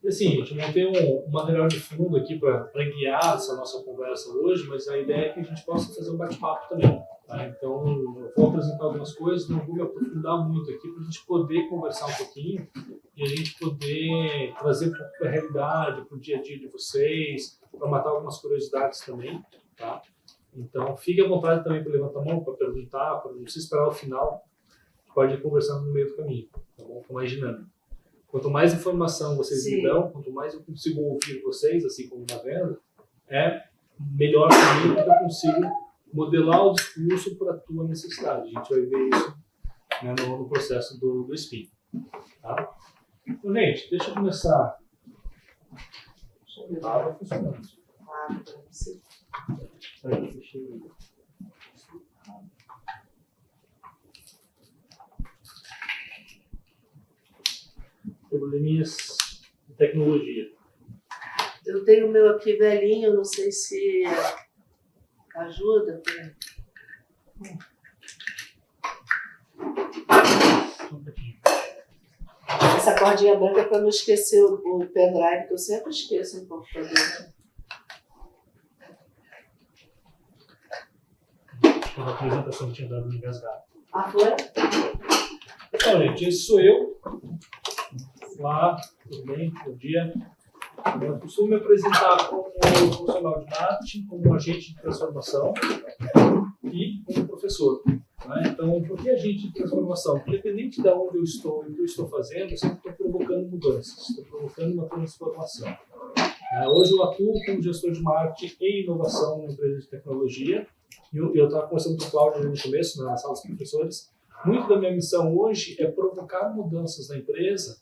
Assim, a gente montei um material de fundo aqui para guiar essa nossa conversa hoje, mas a ideia é que a gente possa fazer um bate-papo também. Tá? Então, eu vou apresentar algumas coisas, não vou me aprofundar muito aqui para a gente poder conversar um pouquinho e a gente poder trazer um pouco da realidade para o dia a dia de vocês, para matar algumas curiosidades também. Tá? Então, fique à vontade também para levantar a mão, para perguntar, para não se esperar ao final, pode ir conversando no meio do caminho, tá bom? Com mais dinâmico. Quanto mais informação vocês me dão, quanto mais eu consigo ouvir vocês, assim como na venda, melhor para mim, porque eu consigo modelar o discurso para a tua necessidade. A gente vai ver isso, né, no processo do SPIN. Tá? Então, gente, deixa eu começar. Estava funcionando. Peraí, deixa eu... Probleminhas de tecnologia. Eu tenho o meu aqui velhinho, não sei se ajuda. Essa cordinha branca é para não esquecer o pendrive, que eu sempre esqueço no computador. A apresentação tinha dado engasgado. Ah, foi? Então, gente, esse sou eu. Olá, tudo bem? Bom dia. Eu costumo me apresentar como profissional de marketing, como agente de transformação e como professor. Né? Então, por que agente de transformação? Porque, independente de onde eu estou e o que eu estou fazendo, eu sempre estou provocando mudanças, estou provocando uma transformação. Hoje eu atuo como gestor de marketing e inovação na empresa de tecnologia. E eu estava conversando com o Cláudio no começo, na sala dos professores. Muito da minha missão hoje é provocar mudanças na empresa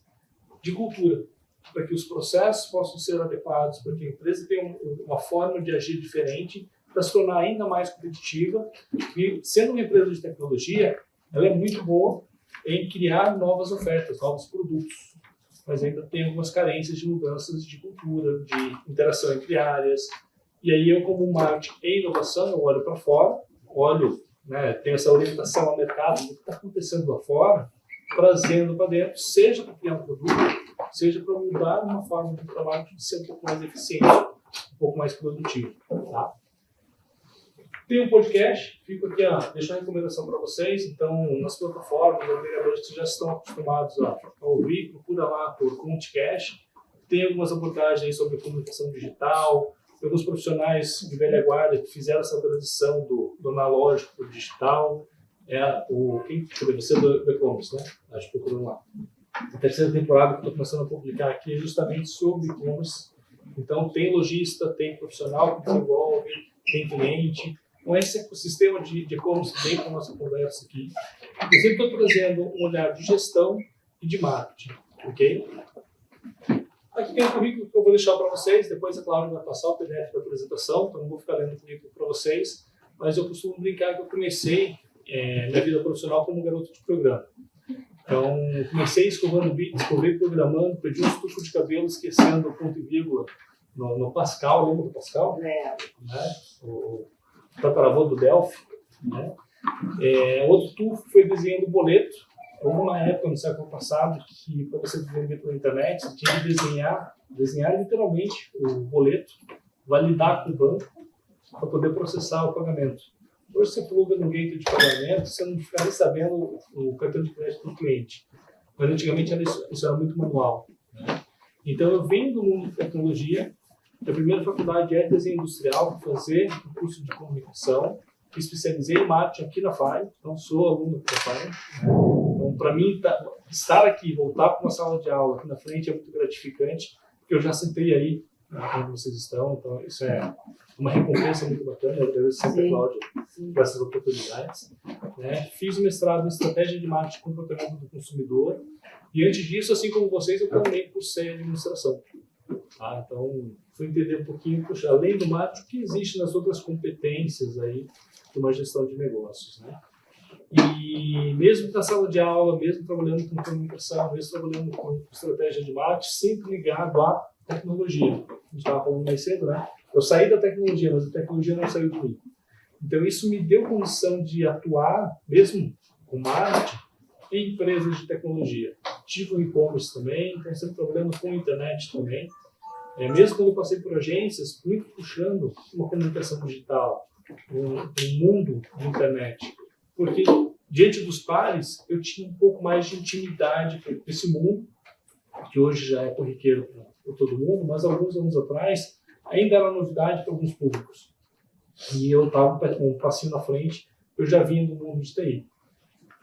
de cultura, para que os processos possam ser adequados, para que a empresa tenha uma forma de agir diferente, para se tornar ainda mais competitiva. E, sendo uma empresa de tecnologia, ela é muito boa em criar novas ofertas, novos produtos, mas ainda tem algumas carências de mudanças de cultura, de interação entre áreas. E aí eu, como marketing e inovação, eu olho para fora, tenho essa orientação ao mercado do que está acontecendo lá fora, trazendo para dentro, seja para criar um produto, seja para mudar uma forma de trabalho de ser um pouco mais eficiente, um pouco mais produtivo. Tá? Tem um podcast, fico aqui deixando a recomendação para vocês. Então, nas plataformas, agregadores que já estão acostumados a ouvir, procura lá por ConteCast. Tem algumas abordagens sobre comunicação digital, alguns profissionais de velha guarda que fizeram essa transição do analógico para o digital. Você do e-commerce, né? Acho que procurando lá. A terceira temporada que estou começando a publicar aqui é justamente sobre e-commerce. Então, tem lojista, tem profissional que desenvolve, tem cliente. Então, esse ecossistema de e-commerce vem para a nossa conversa aqui. Eu sempre estou trazendo um olhar de gestão e de marketing, ok? Aqui tem um currículo que eu vou deixar para vocês. Depois, é claro, vai passar o PDF da apresentação, então não vou ficar lendo o currículo para vocês. Mas eu costumo brincar que eu comecei minha vida profissional como garoto de programa. Então, comecei escovando bits, escovei programando, perdi um estuco de cabelo esquecendo ponto e vírgula no Pascal, lembra do Pascal? Né? O tataravô do Delphi. Né? Outro tufo foi desenhando boleto. Houve uma época no século passado que, para você vender pela internet, você tinha que desenhar literalmente o boleto, validar com o banco para poder processar o pagamento. Hoje você pluga no gateway de pagamento, você não fica nem sabendo o cartão de crédito do cliente. Mas antigamente isso era muito manual. Né? Então eu venho do mundo de tecnologia. A primeira faculdade é desenho industrial, vou fazer um curso de comunicação. Especializei em marketing aqui na FAI, então sou aluno aqui da FAI. Né? Então, para mim, estar aqui, voltar para uma sala de aula aqui na frente é muito gratificante, porque eu já sentei aí onde vocês estão, então isso é uma recompensa muito bacana. Eu agradeço sempre a Cláudia por essas oportunidades. Né? Fiz o mestrado em Estratégia de Marketing e Comportamento do Consumidor, e antes disso, assim como vocês, eu também cursei administração. Tá? Então, fui entender um pouquinho, puxa, além do marketing, o que existe nas outras competências aí de uma gestão de negócios. Né? E mesmo na sala de aula, mesmo trabalhando com comunicação, mesmo trabalhando com estratégia de marketing, sempre ligado à tecnologia. A gente estava falando mais cedo, né? Eu saí da tecnologia, mas a tecnologia não saiu de mim. Então isso me deu condição de atuar, mesmo com marketing, em empresas de tecnologia. Tive o e-commerce também, então sempre trabalhando com a internet também. Mesmo quando eu passei por agências, muito puxando uma comunicação digital, um mundo de internet. Porque, diante dos pares, eu tinha um pouco mais de intimidade com esse mundo, que hoje já é corriqueiro para todo mundo, mas alguns anos atrás ainda era novidade para alguns públicos. E eu estava com um passinho na frente, eu já vinha do mundo de TI.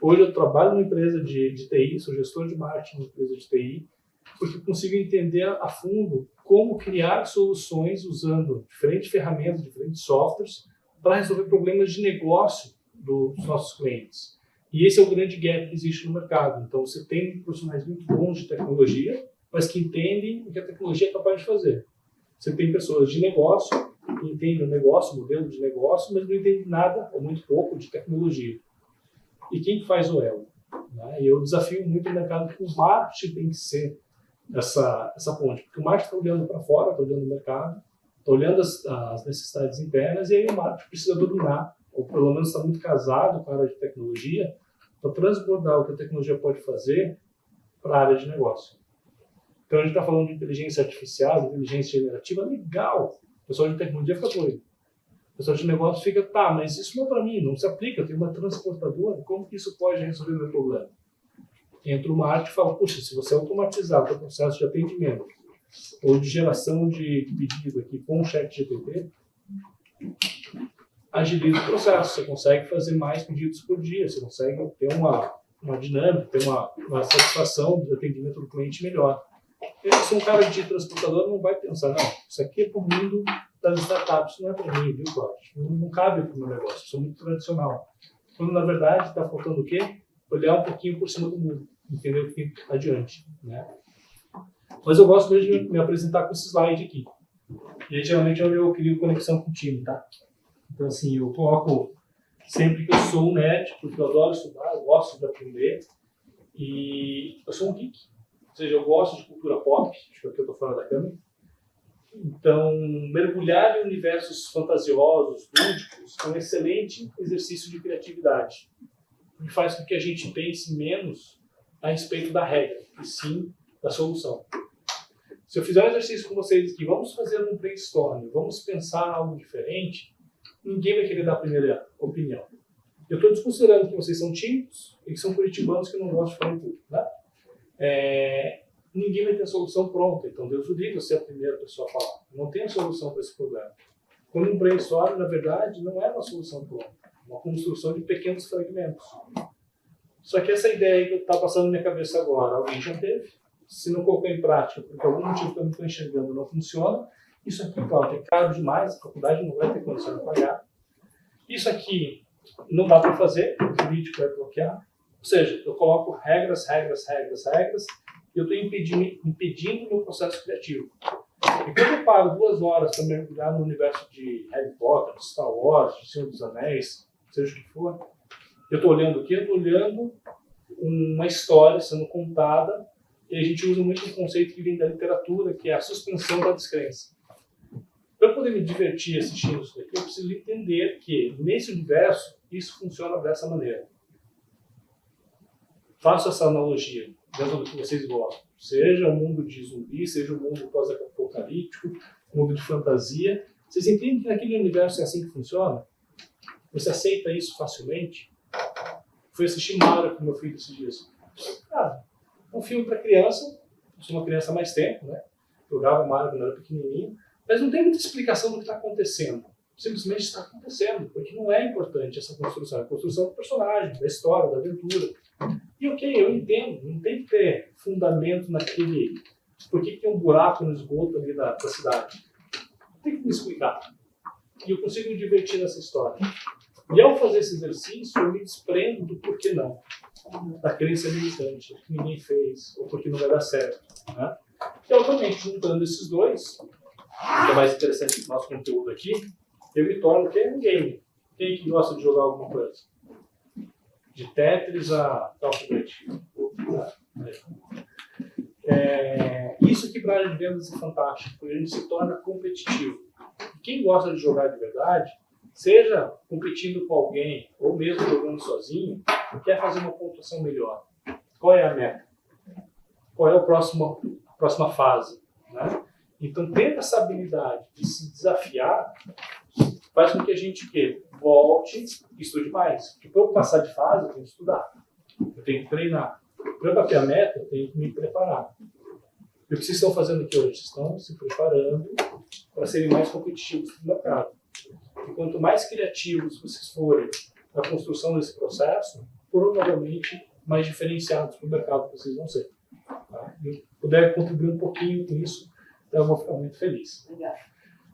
Hoje eu trabalho numa empresa de TI, sou gestor de marketing numa empresa de TI, porque eu consigo entender a fundo como criar soluções usando diferentes ferramentas, diferentes softwares, para resolver problemas de negócio dos nossos clientes. E esse é o grande gap que existe no mercado. Então, você tem profissionais muito bons de tecnologia, mas que entendem o que a tecnologia é capaz de fazer. Você tem pessoas de negócio, que entendem o negócio, o modelo de negócio, mas não entendem nada, ou muito pouco, de tecnologia. E quem faz o elo? Né? E eu desafio muito o mercado que o marketing tem que ser essa ponte. Porque o marketing está olhando para fora, está olhando o mercado, está olhando as necessidades internas, e aí o marketing precisa dominar, ou pelo menos está muito casado com a área de tecnologia, para transbordar o que a tecnologia pode fazer para a área de negócio. Então a gente está falando de inteligência artificial, inteligência generativa, legal. O pessoal de tecnologia fica doido. O pessoal de negócio fica, tá, mas isso não é para mim, não se aplica, eu tenho uma transportadora, como que isso pode resolver o meu problema? Entra o marketing e fala, puxa, se você automatizar o processo de atendimento ou de geração de pedido aqui com o ChatGPT, agiliza o processo, você consegue fazer mais pedidos por dia, você consegue ter uma dinâmica, ter uma satisfação do atendimento do cliente melhor. Se um cara de transportador não vai pensar, não, isso aqui é para o mundo das startups, isso não é para mim, viu, Cláudio? Não cabe para o meu negócio, eu sou muito tradicional. Quando, na verdade, está faltando o quê? Olhar um pouquinho por cima do mundo, entender o que tem adiante, né? Mas eu gosto mesmo de me apresentar com esse slide aqui. E aí, geralmente, eu crio conexão com o time, tá? Então, assim, eu coloco sempre que eu sou um nerd, porque eu adoro estudar, eu gosto de aprender, e eu sou um geek. Ou seja, eu gosto de cultura pop, acho que aqui eu estou fora da câmera. Então, mergulhar em universos fantasiosos, lúdicos, é um excelente exercício de criatividade. E faz com que a gente pense menos a respeito da regra, e sim da solução. Se eu fizer um exercício com vocês aqui, vamos fazer um brainstorm, vamos pensar algo diferente, ninguém vai querer dar a primeira opinião. Eu estou desconsiderando que vocês são tímidos e que são curitibanos que não gostam de falar em público, né? Ninguém vai ter a solução pronta, então Deus o livre ser a primeira pessoa a falar. Não tem a solução para esse problema. Quando um brainstorm, na verdade, não é uma solução pronta, é uma construção de pequenos fragmentos. Só que essa ideia que está passando na minha cabeça agora, alguém já teve, se não colocou em prática, porque algum motivo que eu não estou enxergando não funciona, isso aqui, Cláudio, é caro demais, a faculdade não vai ter condição de pagar. Isso aqui não dá para fazer, o jurídico vai bloquear. Ou seja, eu coloco regras, e eu estou impedindo o meu processo criativo. E quando eu paro 2 horas para mergulhar no universo de Harry Potter, de Star Wars, de Senhor dos Anéis, seja o que for, eu estou olhando o quê? Eu estou olhando uma história sendo contada, e a gente usa muito um conceito que vem da literatura, que é a suspensão da descrença. Para eu poder me divertir assistindo isso daqui, eu preciso entender que, nesse universo, isso funciona dessa maneira. Faço essa analogia dentro do que vocês gostam. Seja o mundo de zumbi, seja o mundo pós-apocalíptico, mundo de fantasia. Vocês entendem que naquele universo é assim que funciona? Você aceita isso facilmente? Fui assistir Mario com meu filho esses dias. É um filme para criança. Eu sou uma criança há mais tempo, né? Jogava Mario quando era pequenininho. Mas não tem muita explicação do que está acontecendo. Simplesmente está acontecendo, porque não é importante essa construção. É a construção do personagem, da história, da aventura. E ok, eu entendo, não tem que ter fundamento naquele... Por que tem um buraco no esgoto ali da cidade? Tem que me explicar. E eu consigo me divertir nessa história. E ao fazer esse exercício, eu me desprendo do porquê não. Da crença limitante, que ninguém fez, ou porque não vai dar certo. Né? E automaticamente, juntando esses dois, que é mais interessante do nosso conteúdo aqui, eu me torno um game. Quem que gosta de jogar alguma coisa? De Tetris a Alphabet. Isso aqui para a área de vendas é fantástico, porque a gente se torna competitivo. Quem gosta de jogar de verdade, seja competindo com alguém ou mesmo jogando sozinho, quer fazer uma pontuação melhor. qual é a meta? Qual é a próxima fase? Né? Então, ter essa habilidade de se desafiar faz com que a gente volte e estude mais. Porque para eu passar de fase, eu tenho que estudar. Eu tenho que treinar. Para eu bater a meta, eu tenho que me preparar. E o que vocês estão fazendo aqui hoje? Vocês estão se preparando para serem mais competitivos no mercado. E quanto mais criativos vocês forem na construção desse processo, provavelmente mais diferenciados para o mercado vocês vão ser. Tá? E puder contribuir um pouquinho com isso, eu vou ficar muito feliz. Obrigada.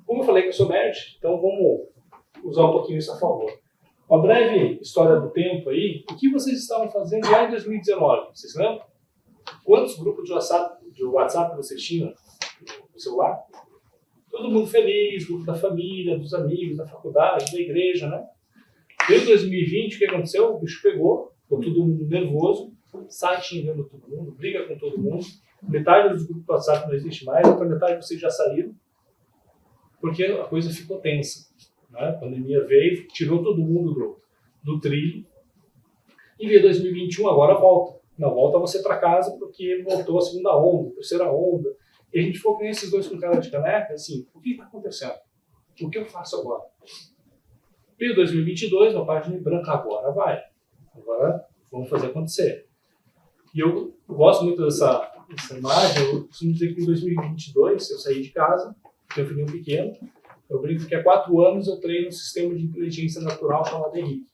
Como eu falei que eu sou nerd, então vamos usar um pouquinho isso a favor. Uma breve história do tempo aí. O que vocês estavam fazendo lá em 2019? Vocês lembram? Quantos grupos de WhatsApp vocês tinham no celular? Todo mundo feliz, grupo da família, dos amigos, da faculdade, da igreja, né? Desde 2020, o que aconteceu? O bicho pegou, ficou todo mundo nervoso, sai xingando todo mundo, briga com todo mundo. Metade dos grupos do WhatsApp não existe mais, outra metade vocês já saíram, porque a coisa ficou tensa. Né? A pandemia veio, tirou todo mundo do trilho. E veio 2021, agora volta. Não, volta você para casa porque voltou a segunda onda, a terceira onda. E a gente ficou com esses dois com cara de caneca, assim, o que está acontecendo? O que eu faço agora? Veio 2022, uma página em branco, agora vai. Agora vamos fazer acontecer. E eu gosto muito dessa imagem. Eu costumo dizer que em 2022 eu saí de casa, tenho um filhinho pequeno, eu brinco que há 4 anos eu treino um sistema de inteligência natural chamado Henrique.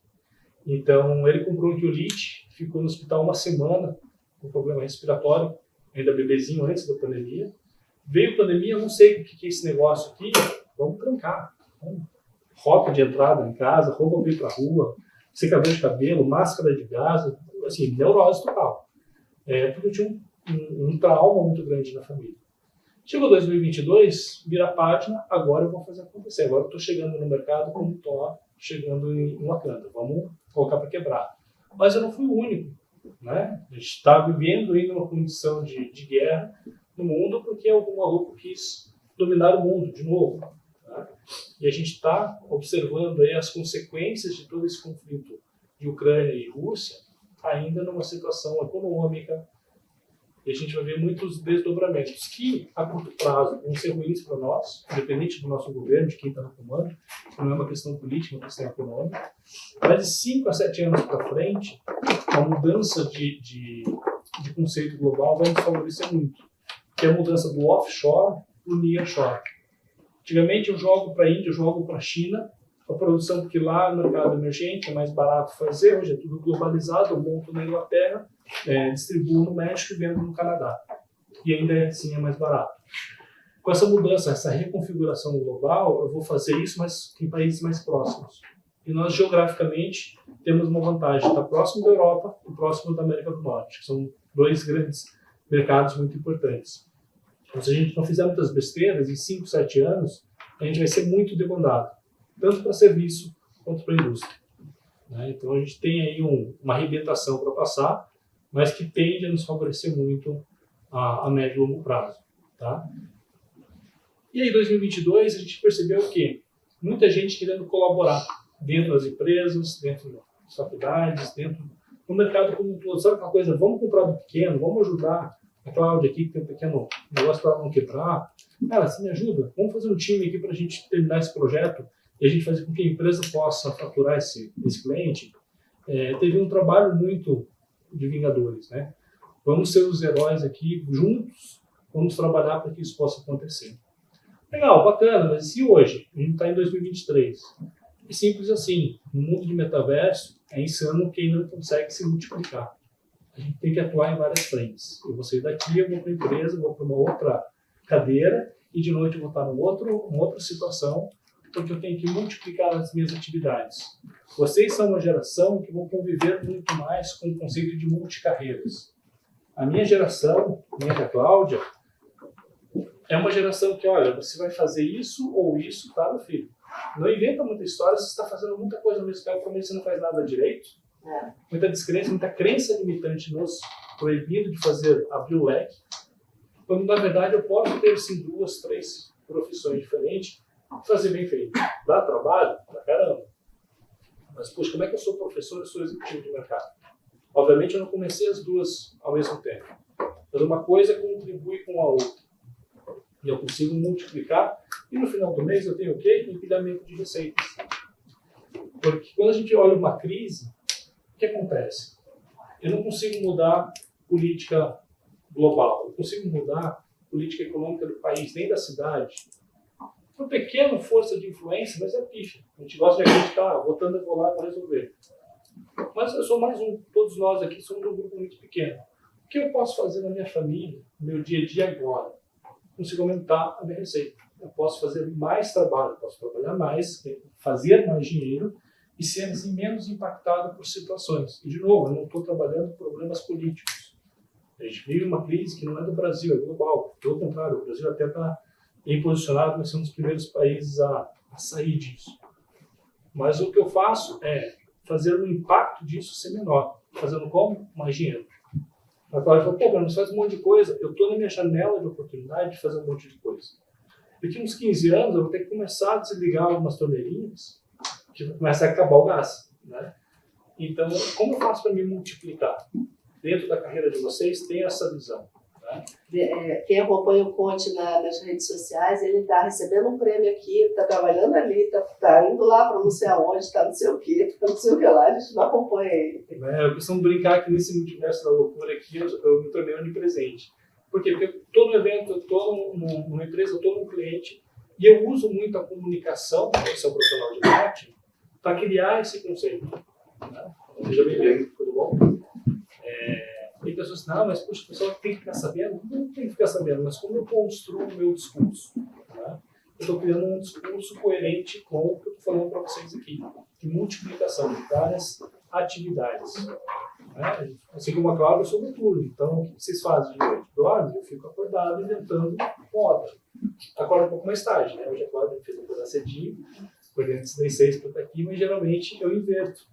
Então ele comprou um anquiolite, ficou no hospital uma semana com problema respiratório, ainda bebezinho antes da pandemia. Veio a pandemia, eu não sei o que é esse negócio aqui, vamos trancar. Rota de entrada em casa, roupa para ir para a rua, secador de cabelo, máscara de gás, assim, neurose total. Porque eu tinha um trauma muito grande na família. Chegou 2022, vira a página, agora eu vou fazer acontecer. Agora eu estou chegando no mercado como estou chegando em Wakanda. Vamos colocar para quebrar. Mas eu não fui o único. Né? A gente está vivendo ainda uma condição de guerra no mundo porque algum maluco quis dominar o mundo de novo. Tá? E a gente está observando aí as consequências de todo esse conflito de Ucrânia e Rússia ainda numa situação econômica. E a gente vai ver muitos desdobramentos que, a curto prazo, vão ser ruins para nós, independente do nosso governo, de quem está no comando. Não é uma questão política, é uma questão econômica. Mas de 5 a 7 anos para frente, a mudança de conceito global vai nos favorecer muito. Que é a mudança do offshore para o nearshore. Antigamente eu jogo para a Índia, eu jogo para a China, a produção, porque lá no mercado emergente é mais barato fazer, hoje é tudo globalizado, eu monto na Inglaterra, distribuo no México e vendo no Canadá. E ainda assim é mais barato. Com essa mudança, essa reconfiguração global, eu vou fazer isso, mas em países mais próximos. E nós, geograficamente, temos uma vantagem. Está próximo da Europa e próximo da América do Norte, que são 2 grandes mercados muito importantes. Então, se a gente não fizer muitas besteiras, em 5, 7 anos, a gente vai ser muito demandado, tanto para serviço quanto para a indústria. Né? Então, a gente tem aí uma arrebentação para passar, mas que tende a nos favorecer muito a médio e longo prazo. Tá? E aí, em 2022, a gente percebeu que muita gente querendo colaborar dentro das empresas, dentro das faculdades, dentro do mercado como um todo. Sabe aquela coisa, vamos comprar do pequeno, vamos ajudar a Cláudia aqui, que tem um pequeno negócio para ela não quebrar. Cara, você me ajuda? Vamos fazer um time aqui para a gente terminar esse projeto e a gente fazer com que a empresa possa faturar esse cliente. Teve um trabalho muito de Vingadores, né? Vamos ser os heróis aqui, juntos, vamos trabalhar para que isso possa acontecer. Legal, bacana, mas e hoje? A gente está em 2023. É simples assim, no mundo de metaverso, é insano quem não consegue se multiplicar. A gente tem que atuar em várias frentes. Eu vou sair daqui, eu vou para a empresa, vou para uma outra cadeira e de noite eu vou estar uma outra situação, porque eu tenho que multiplicar as minhas atividades. Vocês são uma geração que vão conviver muito mais com o conceito de multicarreiras. A minha geração, minha da Cláudia, é uma geração que, olha, você vai fazer isso ou isso, tá, meu filho? Não inventa muita história, você está fazendo muita coisa ao mesmo tempo, como você não faz nada direito. Muita descrença, muita crença limitante nos proibindo de abrir o leque, quando na verdade eu posso ter sim 2, 3 profissões diferentes e fazer bem feito. Dá trabalho? Pra caramba. Mas, poxa, como é que eu sou professor e sou executivo de mercado? Obviamente, eu não comecei as duas ao mesmo tempo. Mas uma coisa contribui com a outra. E eu consigo multiplicar. E no final do mês eu tenho o quê? Empilhamento de receitas. Porque quando a gente olha uma crise, o que acontece? Eu não consigo mudar política global. Eu consigo mudar política econômica do país, nem da cidade. Uma pequena força de influência, mas é pífia. A gente gosta de acreditar, votando eu vou lá para resolver. Mas eu sou mais um. Todos nós aqui somos um grupo muito pequeno. O que eu posso fazer na minha família, no meu dia a dia agora? Consigo aumentar a minha receita. Eu posso fazer mais trabalho, eu posso trabalhar mais, fazer mais dinheiro e ser assim, menos impactado por situações. E, de novo, eu não estou trabalhando problemas políticos. A gente vive uma crise que não é do Brasil, é global. Pelo contrário, o Brasil até está bem posicionado para ser um dos primeiros países a sair disso. Mas o que eu faço é fazer o impacto disso ser menor. Fazendo como? Mais dinheiro. A Cláudia falou, pô, mas faz um monte de coisa. Eu estou na minha janela de oportunidade de fazer um monte de coisa. Daqui uns 15 anos eu vou ter que começar a desligar algumas torneirinhas que vai começar a acabar o gás. Né? Então, como eu faço para me multiplicar? Dentro da carreira de vocês, tem essa visão. Né? Quem acompanha o Conte nas redes sociais, ele está recebendo um prêmio aqui, está trabalhando ali, está indo lá para não sei aonde, está não sei o que, está não sei o que lá, a gente não acompanha ele. Eu costumo brincar que nesse multiverso da loucura aqui eu me tornei onipresente. Por quê? Porque eu estou no evento, eu estou numa empresa, eu estou num cliente e eu uso muito a comunicação, eu sou profissional de marketing, para criar esse conceito. Né? Seja bem-vindo, tudo bom? Tem pessoas que não, mas puxa, o pessoal tem que ficar sabendo. Não tem que ficar sabendo, mas como eu construo o meu discurso? Né? Eu estou criando um discurso coerente com o que eu estou falando para vocês aqui, de multiplicação de várias atividades. Né? Assim como a Cláudia, eu sou noturno, então o que vocês fazem de noite? Dorme, eu fico acordado inventando moda. Acordo um pouco mais tarde, né? Hoje a Cláudia fez um pedaço cedinho, acordei antes das 6 para estar aqui, mas geralmente eu inverto.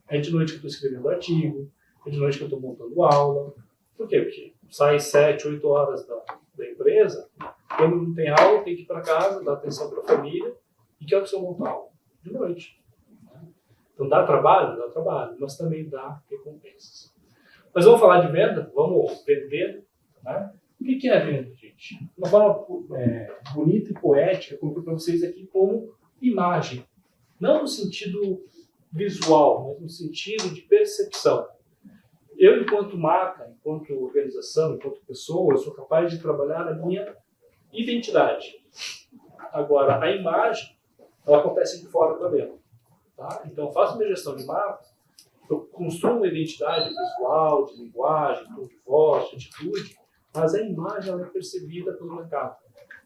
É de noite que eu estou escrevendo artigo, é de noite que eu estou montando aula. Por quê? Porque sai 7, 8 horas da empresa, quando não tem aula, tem que ir para casa, dar atenção para a família, e que hora que eu monto aula? De noite. Então dá trabalho, mas também dá recompensas. Mas vamos falar de venda? Vamos vender? Né? O que é venda, gente? Uma forma bonita e poética, coloquei para vocês aqui como imagem. Não no sentido visual, mas no sentido de percepção. Eu, enquanto marca, enquanto organização, enquanto pessoa, eu sou capaz de trabalhar a minha identidade. Agora, a imagem, ela acontece de fora para dentro. Tá? Então, eu faço minha gestão de marca, eu construo uma identidade visual, de linguagem, tom de voz, de atitude, mas a imagem ela é percebida pelo mercado.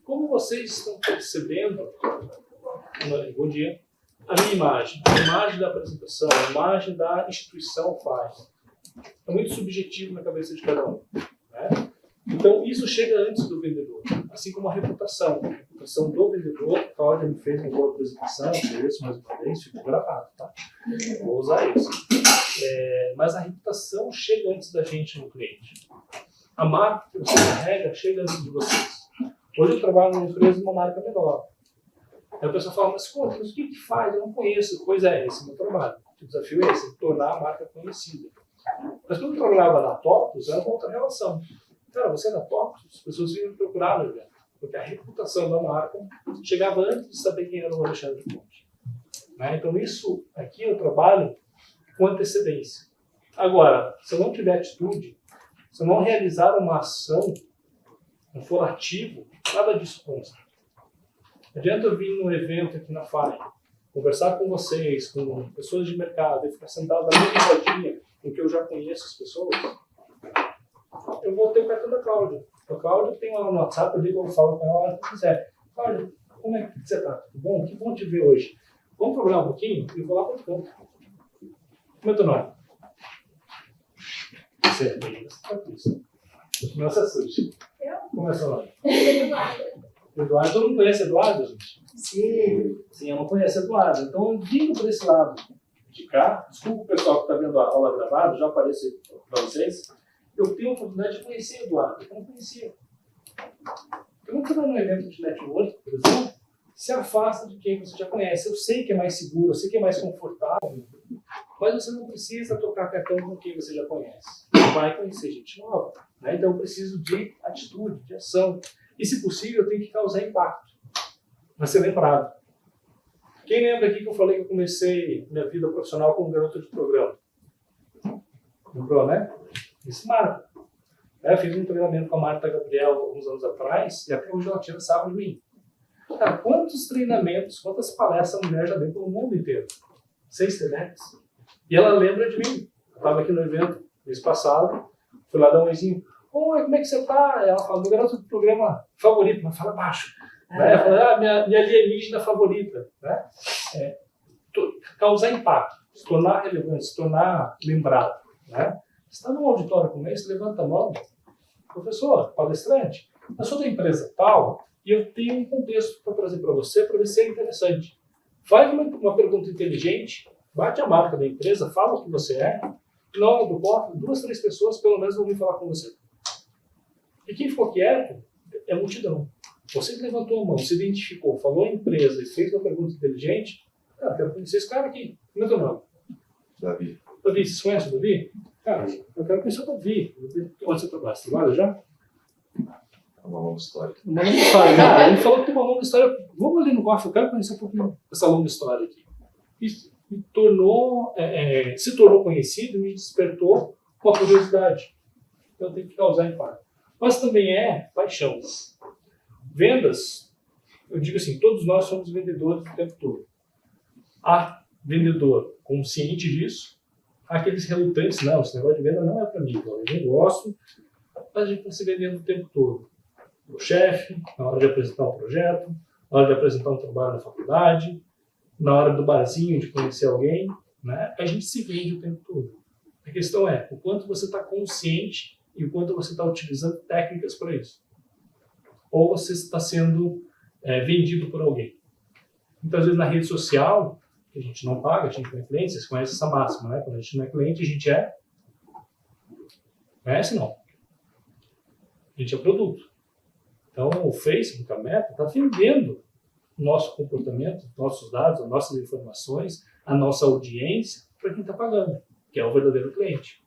Como vocês estão percebendo, bom dia, a minha imagem, a imagem da apresentação, a imagem da instituição faz. É muito subjetivo na cabeça de cada um. Né? Então, isso chega antes do vendedor, assim como a reputação do vendedor. A Cláudia me fez uma boa apresentação, isso mais uma vez, ficou gravado, tá? Vou usar isso. Mas a reputação chega antes da gente no cliente. A marca que você carrega chega antes de vocês. Hoje eu trabalho numa empresa de uma marca menor. Aí a pessoa fala, mas o que faz? Eu não conheço. Pois é, esse é o meu trabalho. O desafio é esse, tornar a marca conhecida. Mas quando eu trabalhava na TOTUS, era uma outra relação. Cara, você é da TOTUS, as pessoas vinham me procurar no evento, porque a reputação da marca chegava antes de saber quem era o Alexandre Conte. Né? Então, isso aqui eu trabalho com antecedência. Agora, se eu não tiver atitude, se eu não realizar uma ação, não for ativo, nada disso consta. Não adianta eu vir num evento aqui na FAI, conversar com vocês, com pessoas de mercado, e ficar sentado na mesma rodinha em que eu já conheço as pessoas, eu vou ter o cartão da Cláudia. A Cláudia tem lá no WhatsApp, eu ligo, eu falo com ela a hora que quiser. Cláudia, como é que você está? Tudo bom? Que bom te ver hoje. Vamos programar um pouquinho? Eu vou lá para o campo. Como é teu nome? Você é bem, não se assuste. Como é seu nome? Eduardo, todo mundo conhece Eduardo, gente? Sim, eu não conheço Eduardo. Então eu digo para esse lado de cá, desculpa o pessoal que está vendo a aula gravada, já aparece para vocês. Eu tenho a oportunidade de conhecer Eduardo, eu não conhecia. Eu nunca estou num evento de network, por exemplo, se afasta de quem você já conhece. Eu sei que é mais seguro, eu sei que é mais confortável, Mas você não precisa trocar cartão com quem você já conhece. Você vai conhecer gente nova. Né? Então eu preciso de atitude, de ação. E se possível, eu tenho que causar impacto para ser lembrado. Quem lembra aqui que eu falei que eu comecei minha vida profissional como garoto de programa? Lembrou, né? Isso marca. Eu fiz um treinamento com a Marta Gabriel alguns anos atrás e até hoje ela tira sarro de mim. Cara, quantos treinamentos, quantas palestras a mulher já deu pelo mundo inteiro? 6 TEDx. E ela lembra de mim. Eu estava aqui no evento mês passado, fui lá dar um oizinho. Oi, como é que você tá? Ela fala, meu garoto do programa favorito, mas fala baixo. Né? Ela fala, minha alienígena favorita. Né? Causar impacto, se tornar relevante, se tornar lembrado. Né? Você está num auditório como esse, levanta a mão. Professor, palestrante, eu sou da empresa tal e eu tenho um contexto para trazer para você para ver se é interessante. Faz uma pergunta inteligente, bate a marca da empresa, fala o que você é, e na hora do corte, 2, 3 pessoas pelo menos vão vir falar com você. E quem ficou quieto é a multidão. Você que levantou a mão, se identificou, falou a empresa e fez uma pergunta inteligente, cara, quero conhecer esse cara aqui. Como é teu nome? Davi. Davi, vocês conhecem o Davi? Cara, eu quero conhecer o Davi. Onde você trabalha? Você trabalha já? É uma longa história. Uma longa história. Cara, ele falou que tem uma longa história. Vamos ali no cofre, eu quero conhecer um pouquinho dessa longa história aqui. Isso se tornou conhecido e me despertou uma curiosidade. Então tem que causar impacto. Mas também é paixão. Vendas, eu digo assim, todos nós somos vendedores o tempo todo. Há vendedor consciente disso, há aqueles relutantes, não, esse negócio de venda não é para mim, eu nem gosto, mas a gente está se vendendo o tempo todo. O chefe, na hora de apresentar um projeto, na hora de apresentar um trabalho na faculdade, na hora do barzinho, de conhecer alguém, né? A gente se vende o tempo todo. A questão é o quanto você está consciente e o quanto você está utilizando técnicas para isso. Ou você está sendo vendido por alguém. Muitas vezes na rede social, que a gente não paga, a gente não é cliente, vocês conhecem essa máxima, né? Quando a gente não é cliente, a gente é... Conhece, não? A gente é produto. Então, o Facebook, a Meta, está vendendo o nosso comportamento, nossos dados, as nossas informações, a nossa audiência para quem está pagando, que é o verdadeiro cliente.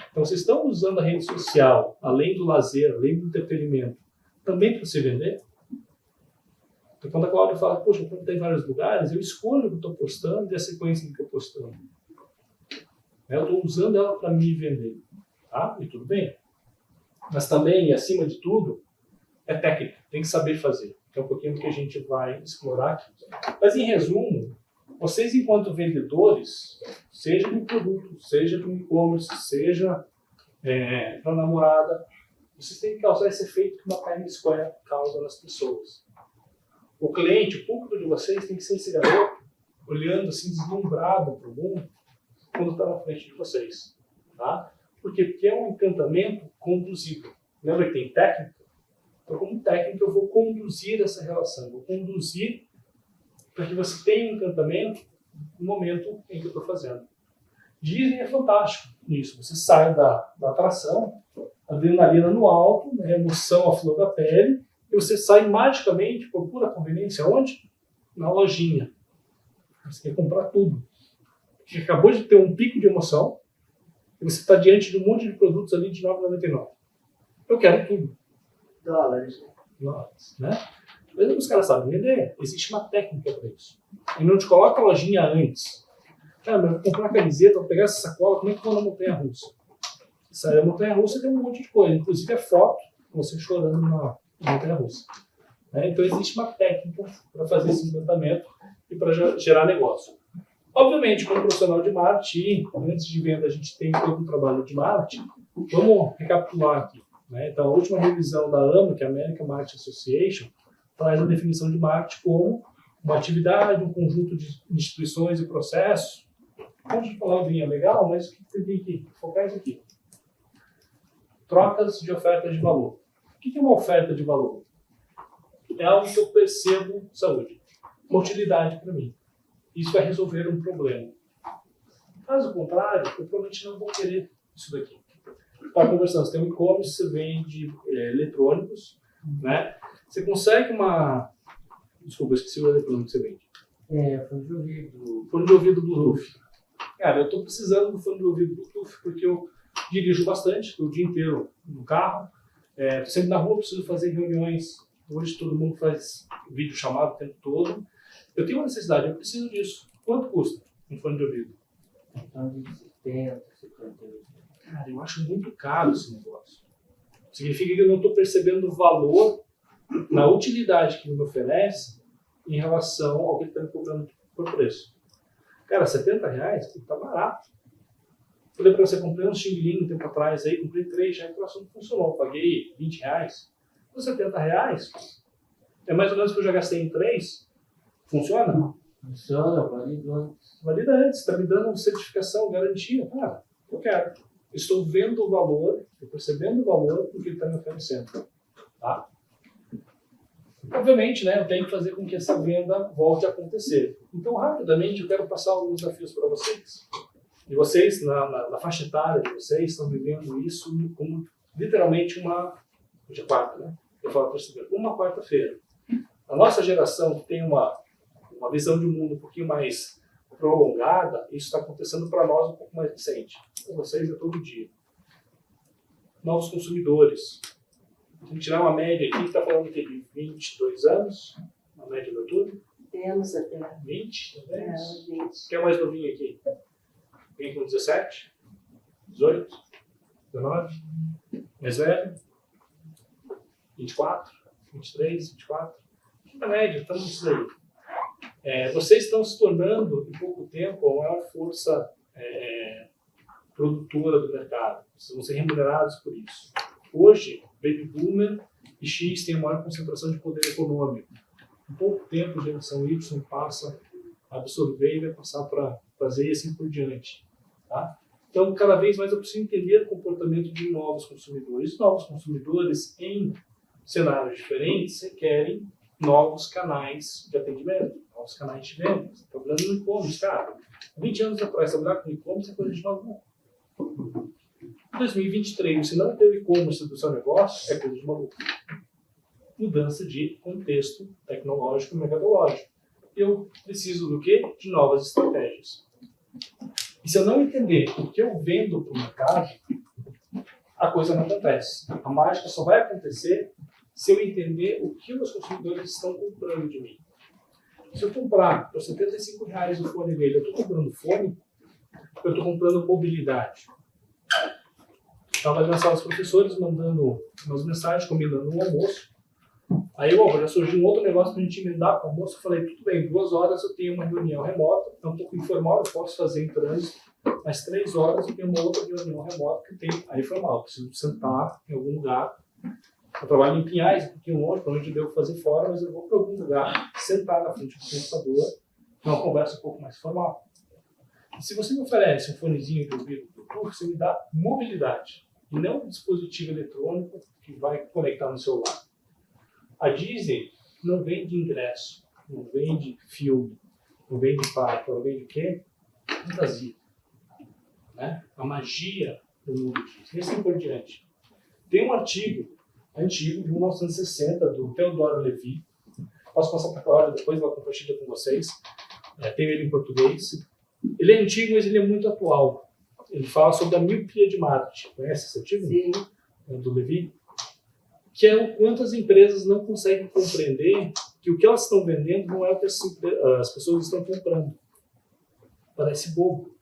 Então, vocês estão usando a rede social, além do lazer, além do entretenimento, também para se vender? Então, quando a Cláudia fala, poxa, eu estou em vários lugares, eu escolho o que eu estou postando e a sequência do que eu estou postando. Eu estou usando ela para me vender. Tá? E tudo bem. Mas também, acima de tudo, é técnica. Tem que saber fazer. Que é um pouquinho do que a gente vai explorar aqui. Mas, em resumo, vocês, enquanto vendedores, seja de um produto, seja de um e-commerce, seja para namorada, vocês têm que causar esse efeito que uma Times Square causa nas pessoas. O cliente, o público de vocês, tem que ser esse garoto olhando assim, deslumbrado para o mundo quando está na frente de vocês. Tá? Por quê? Porque é um encantamento conduzido. Lembra que tem técnica? Então, como técnica, eu vou conduzir essa relação, vou conduzir para que você tenha um encantamento no momento em que eu estou fazendo. Disney é fantástico nisso. Você sai da atração, adrenalina no alto, né, emoção à flor da pele, e você sai magicamente, por pura conveniência, onde? Na lojinha. Você quer comprar tudo. Você acabou de ter um pico de emoção, e você está diante de um monte de produtos ali de R$ 9,99. Eu quero tudo. Dólares. Né? Mas os caras sabem vender. Existe uma técnica para isso. E não te coloca a lojinha antes. Cara, eu vou comprar uma camiseta, vou pegar essa sacola, como é que eu vou na montanha-russa? Sai da montanha-russa tem um monte de coisa. Inclusive é foto, você chorando na montanha-russa. Então existe uma técnica para fazer esse encantamento e para gerar negócio. Obviamente, como profissional de marketing, antes de venda a gente tem todo um trabalho de marketing. Vamos recapitular aqui. Então, a última revisão da AMA, que é a American Marketing Association, traz a definição de marketing como uma atividade, um conjunto de instituições e processos. Antes de falar bem é legal, mas o que você tem que focar é isso aqui. Trocas de ofertas de valor. O que é uma oferta de valor? É algo que eu percebo saúde, uma utilidade para mim. Isso vai resolver um problema. Caso contrário, eu provavelmente não vou querer isso daqui. Está conversando, você tem um e-commerce, você vende eletrônicos, né? Você consegue uma... Desculpa, eu esqueci o eletrônico que você vende. Fone de ouvido. Fone de ouvido Bluetooth. Cara, eu estou precisando do fone de ouvido Bluetooth porque eu dirijo bastante, estou o dia inteiro no carro, estou sempre na rua, preciso fazer reuniões. Hoje todo mundo faz vídeo chamado o tempo todo. Eu tenho uma necessidade, eu preciso disso. Quanto custa um fone de ouvido? Então, de 70, 58. Cara, eu acho muito caro esse negócio. Significa que eu não estou percebendo o valor na utilidade que ele me oferece em relação ao que ele está me cobrando por preço. Cara, R$70 está barato. Falei para você, comprei um Xing Ling um tempo atrás, aí, comprei 3, já a troço não funcionou. Paguei R$20. Com R$70, é mais ou menos o que eu já gastei em 3. Funciona? Funciona, validou. Valida antes, está me dando certificação, garantia. Cara, eu quero. Estou vendo o valor, estou percebendo o valor do que ele está me oferecendo. Tá? Obviamente, né, eu tenho que fazer com que essa venda volte a acontecer. Então, rapidamente, eu quero passar alguns desafios para vocês. E vocês, na faixa etária de vocês, estão vivendo isso como literalmente hoje é quarta, né? Eu falo terça-feira, uma quarta-feira. A nossa geração que tem uma visão de mundo um pouquinho mais prolongada, isso está acontecendo para nós um pouco mais recente. Para vocês é todo dia. Novos consumidores. Vamos tirar uma média aqui, que está falando que de 22 anos, uma média da turma. Temos até. 20, talvez. 20. Quem é mais novinho aqui? Quem com 17? 18? 19? Mais velho? 24? 23? 24? Na média, estamos nisso aí. Vocês estão se tornando, em pouco tempo, a maior força produtora do mercado. Vocês vão ser remunerados por isso. Hoje, Baby Boomer e X têm a maior concentração de poder econômico. Em pouco tempo, a geração Y passa a absorver e vai passar para Z e assim por diante. Tá? Então, cada vez mais eu preciso entender o comportamento de novos consumidores. Novos consumidores, em cenários diferentes, requerem novos canais de atendimento, novos canais de venda. Você está trabalhando no e-commerce, cara. 20 anos atrás, trabalhar com e-commerce é coisa de novo. Em 2023, se não ter o e-commerce do seu negócio, é coisa de maluco. Mudança de contexto tecnológico e mercadológico. Eu preciso do quê? De novas estratégias. E se eu não entender o que eu vendo para o mercado, a coisa não acontece. A mágica só vai acontecer se eu entender o que os consumidores estão comprando de mim. Se eu comprar por R$75 o fone dele, eu estou comprando fone, eu estou comprando mobilidade. Estava na sala dos professores mandando umas mensagens, combinando um almoço. Aí já surgiu um outro negócio para a gente emendar com o almoço. Eu falei, tudo bem, 2 horas eu tenho uma reunião remota, é um pouco informal, eu posso fazer em trânsito, mas 3 horas eu tenho uma outra reunião remota que tem aí formal. Eu preciso sentar em algum lugar. Eu trabalho em Pinhais, um pouquinho longe, provavelmente eu devo fazer fora, mas eu vou para algum lugar, sentar na frente do computador, ter uma conversa um pouco mais formal. E se você me oferece um fonezinho de ouvido Bluetooth, você me dá mobilidade, e não um dispositivo eletrônico que vai conectar no celular. A Disney não vende ingresso, não vende filme, não vende parque, ela vende o quê? Fantasia. Né? A magia do mundo Disney. E assim por diante. Tem um artigo antigo, de 1960, do Theodore Levi. Posso passar para a Cláudia depois, ela compartilha com vocês. Tenho ele em português. Ele é antigo, mas ele é muito atual. Ele fala sobre a miopia de marketing. Conhece esse artigo? Sim. Do Levi? Que é o quanto as empresas não conseguem compreender que o que elas estão vendendo não é o que as pessoas estão comprando. Parece bobo.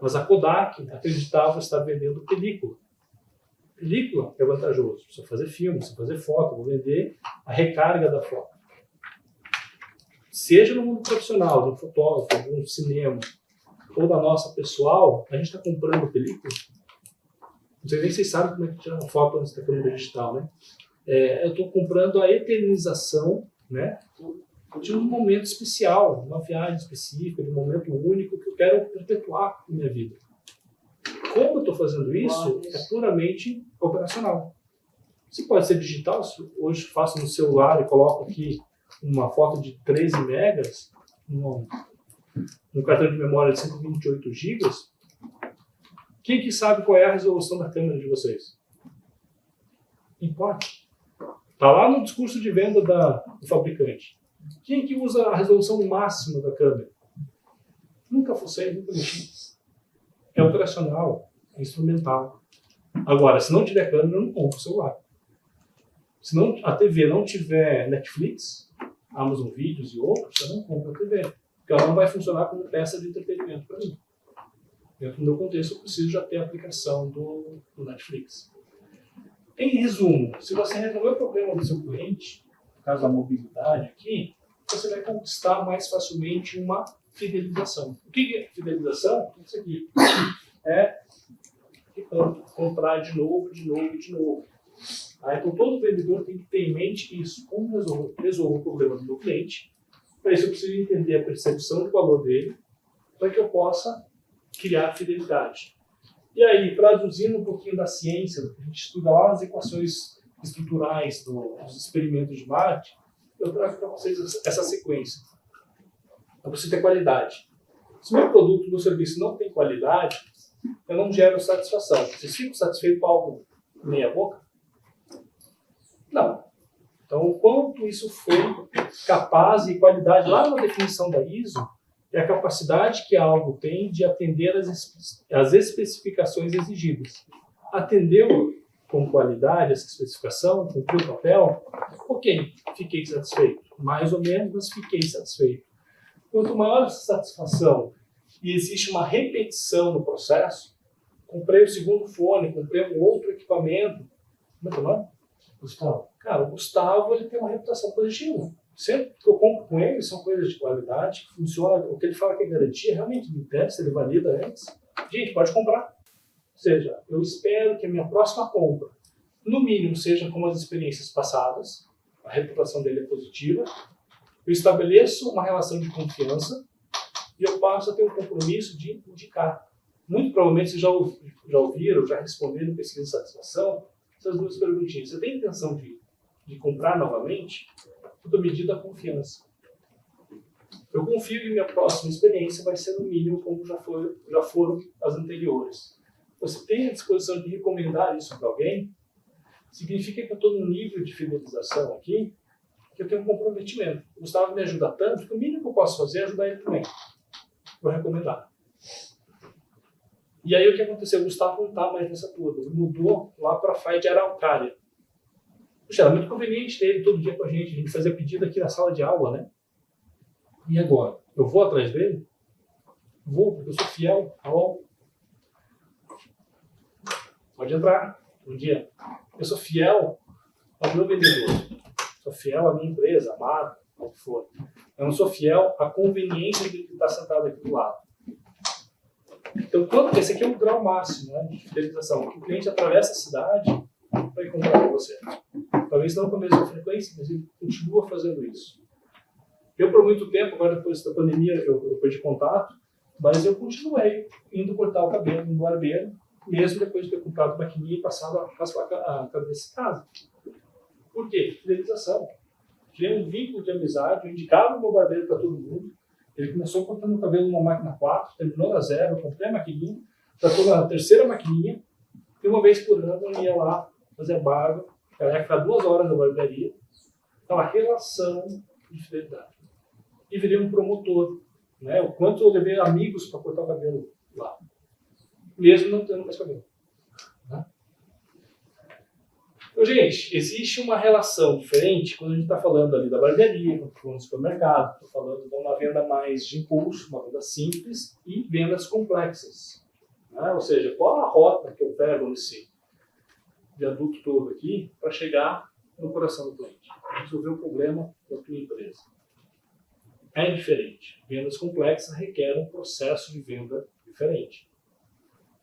Mas a Kodak acreditava estar vendendo película. Película é vantajoso. Precisa fazer filme, precisa fazer foto, vou vender a recarga da foto. Seja no mundo profissional, de um fotógrafo, de um cinema, ou da nossa pessoal, a gente está comprando película. Não sei nem se vocês sabem como é que tira uma foto antes da câmera digital, né? Eu estou comprando a eternização, né, de um momento especial, uma viagem específica, de um momento único que eu quero perpetuar na minha vida. Como eu estou fazendo isso é puramente operacional. Você pode ser digital, hoje faço no celular e coloco aqui uma foto de 13 megas, um cartão de memória de 128 gigas. Quem que sabe qual é a resolução da câmera de vocês? Importa. Está lá no discurso de venda do fabricante. Quem que usa a resolução máxima da câmera? Nunca fucei, nunca mexi. é operacional, é instrumental. Agora, se não tiver câmera, eu não compro o celular. Se não, a TV não tiver Netflix, Amazon Vídeos e outros, eu não compro a TV. Porque ela não vai funcionar como peça de entretenimento para mim. Dentro do meu contexto, eu preciso já ter a aplicação do Netflix. Em resumo, se você resolver o problema do seu cliente, no caso da mobilidade aqui, você vai conquistar mais facilmente uma fidelização. O que é fidelização? Isso aqui. É comprar de novo. Então, todo vendedor tem que ter em mente isso. Como resolver o problema do meu cliente? Para isso, eu preciso entender a percepção do valor dele, para que eu possa criar fidelidade. E aí, traduzindo um pouquinho da ciência, a gente estuda lá as equações estruturais dos experimentos de marketing, eu trago para vocês essa sequência. Eu preciso ter qualidade. Se o meu produto, o meu serviço não tem qualidade, eu não gero satisfação. Vocês ficam satisfeitos com algo meia boca? Não. Então, o quanto isso foi capaz e qualidade, lá na definição da ISO, é a capacidade que algo tem de atender as especificações exigidas. Atendeu com qualidade essa especificação, cumpriu o papel, ok, fiquei satisfeito. Mais ou menos, mas fiquei satisfeito. Quanto maior essa satisfação e existe uma repetição no processo, comprei o segundo fone, comprei um outro equipamento. Como é que é o nome? Gustavo. Cara, o Gustavo ele tem uma reputação positiva. Sempre que eu compro com ele, são coisas de qualidade, que funciona, o que ele fala que é garantia, realmente me testa, ele valida antes. Gente, pode comprar. Ou seja, eu espero que a minha próxima compra, no mínimo, seja como as experiências passadas, a reputação dele é positiva, eu estabeleço uma relação de confiança e eu passo a ter um compromisso de indicar. Muito provavelmente vocês já ouviram, já responderam pesquisa de satisfação, essas duas perguntinhas. Você tem intenção de comprar novamente? Tudo medida a confiança. Eu confio que minha próxima experiência vai ser no mínimo como já foram as anteriores. Você tem a disposição de recomendar isso para alguém? Significa que eu estou num nível de fidelização aqui que eu tenho um comprometimento. O Gustavo me ajuda tanto que o mínimo que eu posso fazer é ajudar ele também. Vou recomendar. E aí o que aconteceu? O Gustavo não está mais nessa turma. Ele mudou lá para a FAI de Araucária. Puxa, era muito conveniente ter ele todo dia com a gente fazia pedido aqui na sala de aula, né? E agora? Eu vou atrás dele? Vou, porque eu sou fiel ao... Pode entrar um dia. Eu sou fiel ao meu vendedor. Sou fiel à minha empresa, à marca, ao que for. Eu não sou fiel à conveniência de estar sentado aqui do lado. Então, esse aqui é o grau máximo, né, de fidelização. O cliente atravessa a cidade para ir comprar com você. Talvez não com a mesma frequência, mas ele continua fazendo isso. Eu, por muito tempo, agora depois da pandemia, eu perdi contato, mas eu continuei indo cortar o cabelo no barbeiro, mesmo depois de ter comprado maquininha e passado a cabeça em casa. Por quê? Fidelização. Criei um vínculo de amizade, eu indicava o meu barbeiro para todo mundo. Ele começou cortando o cabelo numa máquina 4, terminou na 0, eu comprei a maquininha, já estou na terceira maquininha, e uma vez por ano eu ia lá fazer a barba, ela ia ficar 2 horas na barbearia. Então, a relação de fidelidade. E virei um promotor. Né? O quanto eu levei amigos para cortar o cabelo lá, mesmo não tendo mais cabelo. Né? Então, gente, existe uma relação diferente quando a gente está falando ali da barbearia, quando está falando do supermercado, estou falando de uma venda mais de impulso, uma venda simples e vendas complexas. Né? Ou seja, qual a rota que eu pego nesse viaduto todo aqui para chegar no coração do cliente, resolver o problema da tua empresa. É diferente. Vendas complexas requerem um processo de venda diferente.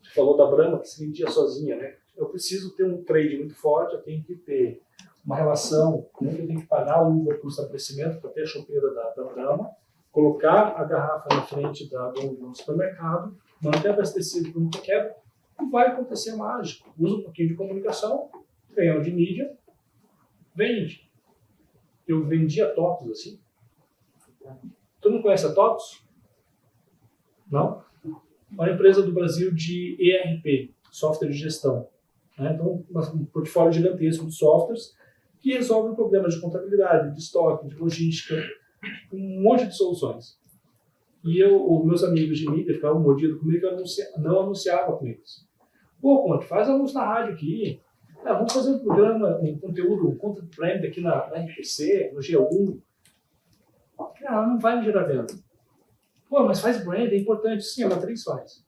Você falou da Brahma que se vendia sozinha, né? Eu preciso ter um trade muito forte, eu tenho que ter uma relação, né? Eu tenho que pagar a uva para o estabelecimento para ter a chopeira da Brahma, colocar a garrafa na frente do supermercado, manter abastecido por um que quer, e vai acontecer mágica. Usa um pouquinho de comunicação, ganhão de mídia, vende. Eu vendia TOTOS assim. Tu não conhece a TOTOS? Não? Uma empresa do Brasil de ERP, software de gestão. Né? Então, um portfólio gigantesco de softwares que resolve problemas de contabilidade, de estoque, de logística, um monte de soluções. E os meus amigos de mídia ficavam mordidos comigo que eu não anunciava com eles. Pô, Conte, faz anúncio na rádio aqui. Vamos fazer um programa, um conteúdo, um content brand aqui na RPC, no G1. Cara, não vai me gerar venda. Pô, mas faz brand, é importante. Sim, a matriz faz.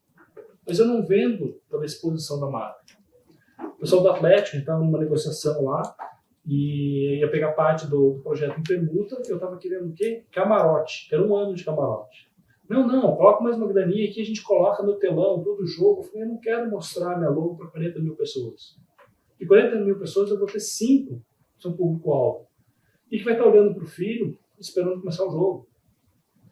Mas eu não vendo pela exposição da marca. O pessoal do Atlético estava numa negociação lá e ia pegar parte do projeto em permuta. Eu estava querendo o quê? Camarote. Era 1 ano de camarote. Não, coloca mais uma graninha aqui, a gente coloca no telão todo o jogo. Eu falei, eu não quero mostrar minha logo para 40 mil pessoas. De 40 mil pessoas eu vou ter 5 que são público-alvo. E que vai estar olhando para o filho esperando começar o jogo.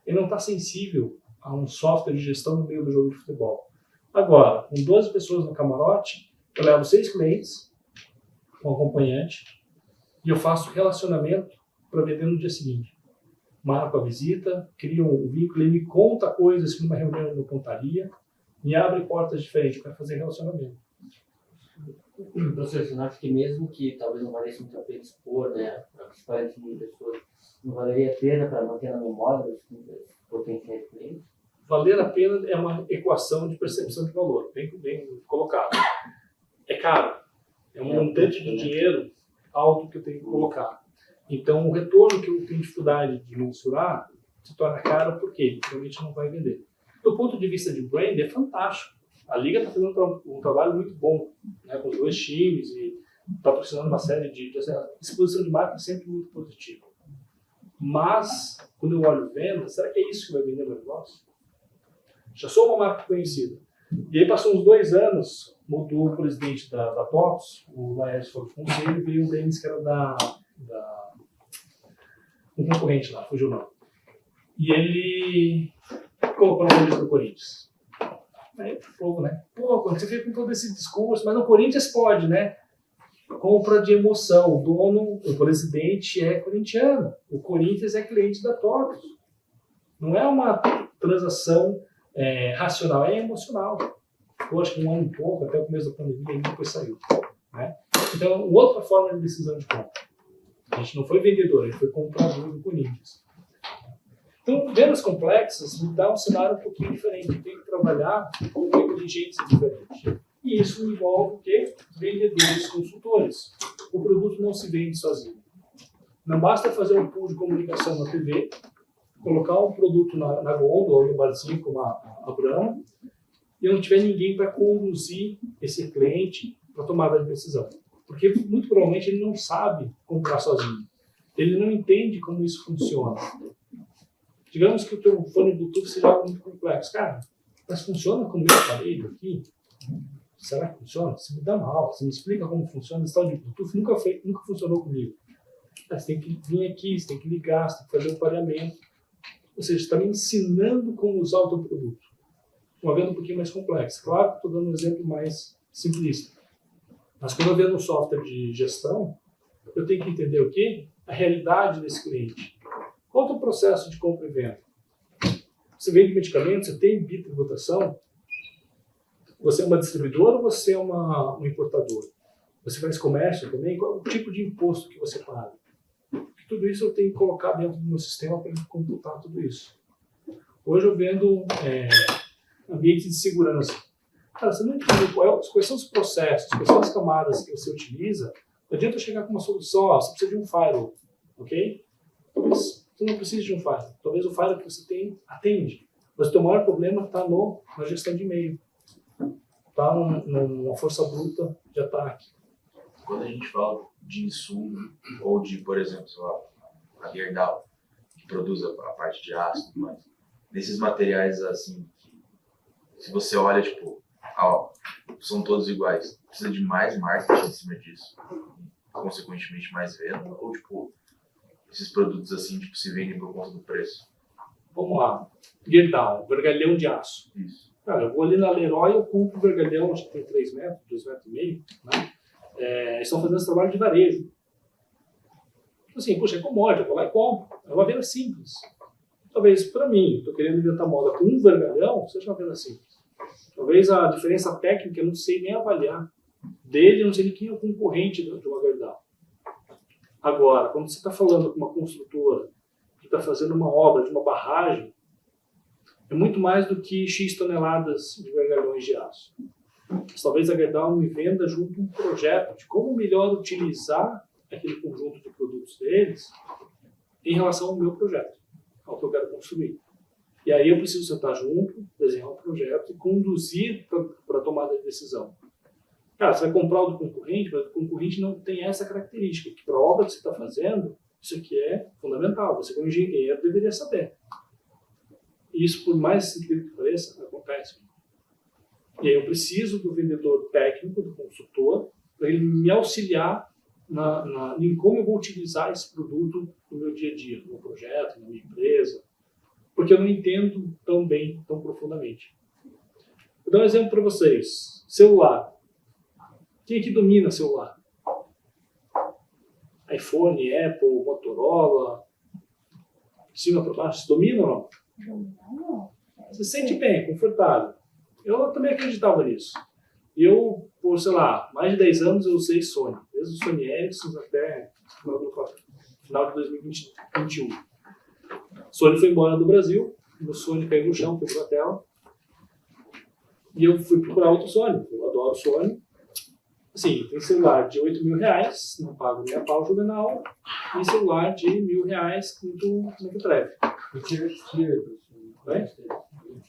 Ele não está sensível a um software de gestão no meio do jogo de futebol. Agora, com 12 pessoas no camarote, eu levo 6 clientes com acompanhante e eu faço relacionamento para vender no dia seguinte. Marco a visita, crio um vínculo, ele me conta coisas que numa reunião eu não contaria, me abre portas diferentes para fazer relacionamento. Professor, você não acha que mesmo que talvez não valesse muito a pena expor, né, para 40 mil pessoas, não valeria a pena para manter na memória dos potenciais clientes? Valer a pena é uma equação de percepção de valor, bem colocado. É caro, é um montante de dinheiro alto que eu tenho que colocar. Então, o retorno que eu tenho dificuldade de mensurar se torna caro porque realmente não vai vender. Do ponto de vista de brand, é fantástico. A Liga está fazendo um trabalho muito bom, né, com os 2 times e patrocinando uma série de exposição de marca é sempre muito positiva. Mas, quando eu olho venda, será que é isso que vai vender meu negócio? Já sou uma marca conhecida. E aí passou uns 2 anos, mudou o presidente da TOTS, o Laércio foi do conselho, e veio o Denis, que era um concorrente lá, fugiu o nome. E ele colocou na camisa do Corinthians. Aí o povo, né? Pô, quando você fica com todo esse discurso, mas no Corinthians pode, né? Compra de emoção. O dono, o presidente é corintiano. O Corinthians é cliente da TOTS. Não é uma transação racional, é emocional. Eu acho que 1 ano e pouco, até o começo da pandemia, e depois saiu. Né? Então, outra forma de decisão de compra. A gente não foi vendedor, a gente foi comprador do Corinthians. Então, vendas complexas me dá um cenário um pouquinho diferente. Eu tenho que trabalhar com uma inteligência diferente. E isso envolve o quê? Vendedores, consultores. O produto não se vende sozinho. Não basta fazer um pool de comunicação na TV, colocar um produto na gôndola ou no barzinho como a Brahma, e não tiver ninguém para conduzir esse cliente para a tomada de decisão. Porque, muito provavelmente, ele não sabe comprar sozinho. Ele não entende como isso funciona. Digamos que o teu fone Bluetooth seja algo muito complexo. Cara, mas funciona como esse aparelho aqui? Será que funciona? Você me dá uma aula, você me explica como funciona. Esse tal de Bluetooth nunca funcionou comigo. Você tem que vir aqui, você tem que ligar, você tem que fazer um pareamento. Ou seja, está me ensinando como usar o teu produto. Uma venda um pouquinho mais complexa. Claro que estou dando um exemplo mais simplista. Mas quando eu vendo um software de gestão, eu tenho que entender o quê? A realidade desse cliente. Qual é o processo de compra e venda? Você vende medicamentos, você tem bitributação? Você é uma distribuidora ou você é um importador? Você faz comércio também? Qual é o tipo de imposto que você paga? Tudo isso eu tenho que colocar dentro do meu sistema para computar tudo isso. Hoje eu vendo ambientes de segurança. Cara, você não entende quais são os processos, quais são as camadas que você utiliza. Não adianta chegar com uma solução, você precisa de um firewall, ok? Talvez você não precise de um firewall. Talvez o firewall que você tem atende. Mas o teu maior problema está na gestão de e-mail. Está numa força bruta de ataque. Quando a gente fala de insumo ou de, por exemplo, sei lá, a Gerdau, que produz a parte de aço, mas nesses materiais assim, que, se você olha, tipo, são todos iguais, precisa de mais marketing em cima disso, consequentemente mais venda, ou tipo, esses produtos assim, tipo, se vendem por conta do preço? Vamos lá. Gerdau, vergalhão de aço. Isso. Cara, eu vou ali na Leroy, eu compro vergalhão, acho que tem 3 metros, 2,5 metros, né? Estão fazendo esse trabalho de varejo. Assim, puxa, é commodity, eu vou lá e compro. É uma venda simples. Talvez, para mim, estou querendo inventar moda com um vergalhão, seja uma venda simples. Talvez a diferença técnica eu não sei nem avaliar. Dele, eu não sei nem quem é o concorrente de uma Gerdau. Agora, quando você está falando com uma construtora que está fazendo uma obra de uma barragem, é muito mais do que X toneladas de vergalhões de aço. Mas talvez a Gerdau me venda junto um projeto de como melhor utilizar aquele conjunto de produtos deles em relação ao meu projeto, ao que eu quero construir. E aí eu preciso sentar junto, desenhar um projeto e conduzir para a tomada de decisão. Cara, você vai comprar o do concorrente, mas o concorrente não tem essa característica, que para a obra que você está fazendo, isso aqui é fundamental. Você, como engenheiro, deveria saber. E isso, por mais incrível que pareça, acontece. E aí eu preciso do vendedor técnico, do consultor, para ele me auxiliar em como eu vou utilizar esse produto no meu dia a dia, no meu projeto, na minha empresa, porque eu não entendo tão bem, tão profundamente. Vou dar um exemplo para vocês. Celular. Quem aqui domina celular? iPhone, Apple, Motorola, de cima para baixo, você domina ou não? Não. Você se sente bem, confortável. Eu também acreditava nisso. Eu, por, sei lá, mais de 10 anos eu usei Sony. Desde o Sony Ericsson até final de 2021. Sony foi embora do Brasil, o Sony caiu no chão, quebrou a tela. E eu fui procurar outro Sony. Eu adoro Sony. Assim, tem celular de R$8.000, não pago nem a pau juvenal, e celular de R$1.000, muito breve. Eu tive Xperia.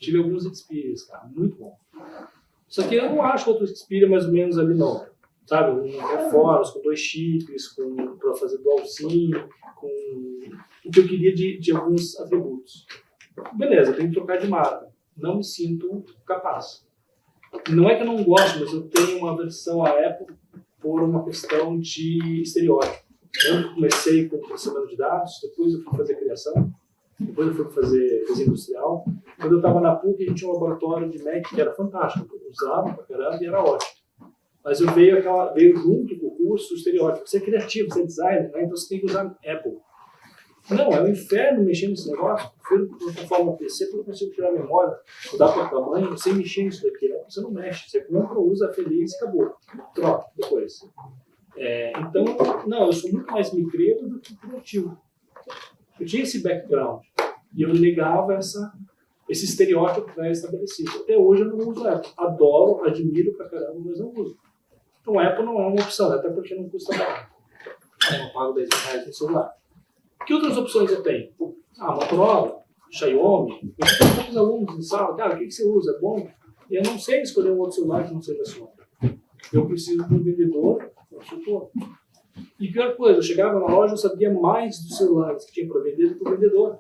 Tive alguns Xperias, cara, muito bom. Só que eu não acho outro Xperia mais ou menos ali, não. Sabe, um reforço com 2 chips, para fazer dual SIM, com o que eu queria de alguns atributos. Beleza, eu tenho que trocar de marca. Não me sinto capaz. Não é que eu não gosto, mas eu tenho uma aversão à Apple por uma questão de estereótipo. Eu comecei com processamento de dados, depois eu fui fazer criação, depois eu fui fazer cozinha industrial. Quando eu estava na PUC, a gente tinha um laboratório de Mac que era fantástico, eu usava pra caramba e era ótimo. Mas eu veio junto com o curso o estereótipo. Você é criativo, você é designer, né? Então você tem que usar Apple. Não, é um inferno mexer nesse negócio. Eu transformo o PC porque eu consigo tirar a memória, mudar para o tamanho, sem mexer nisso daqui. Você não mexe, você compra, usa, feliz e acabou. Troca depois. Então, não, eu sou muito mais micreiro do que criativo. Eu tinha esse background e eu negava esse estereótipo pré-estabelecido. Até hoje eu não uso Apple. Adoro, admiro pra caramba, mas não uso. Então Apple não é uma opção, até porque não custa barato. Eu não pago R$10 no celular. Que outras opções eu tenho? Motorola, Xiaomi. Eu tenho poucos alunos em sala. Cara, o que você usa? É bom? E eu não sei escolher um outro celular que não seja Sony. Eu preciso de um vendedor, consultor. E pior coisa, eu chegava na loja e eu sabia mais dos celulares que tinha para vender do que o vendedor.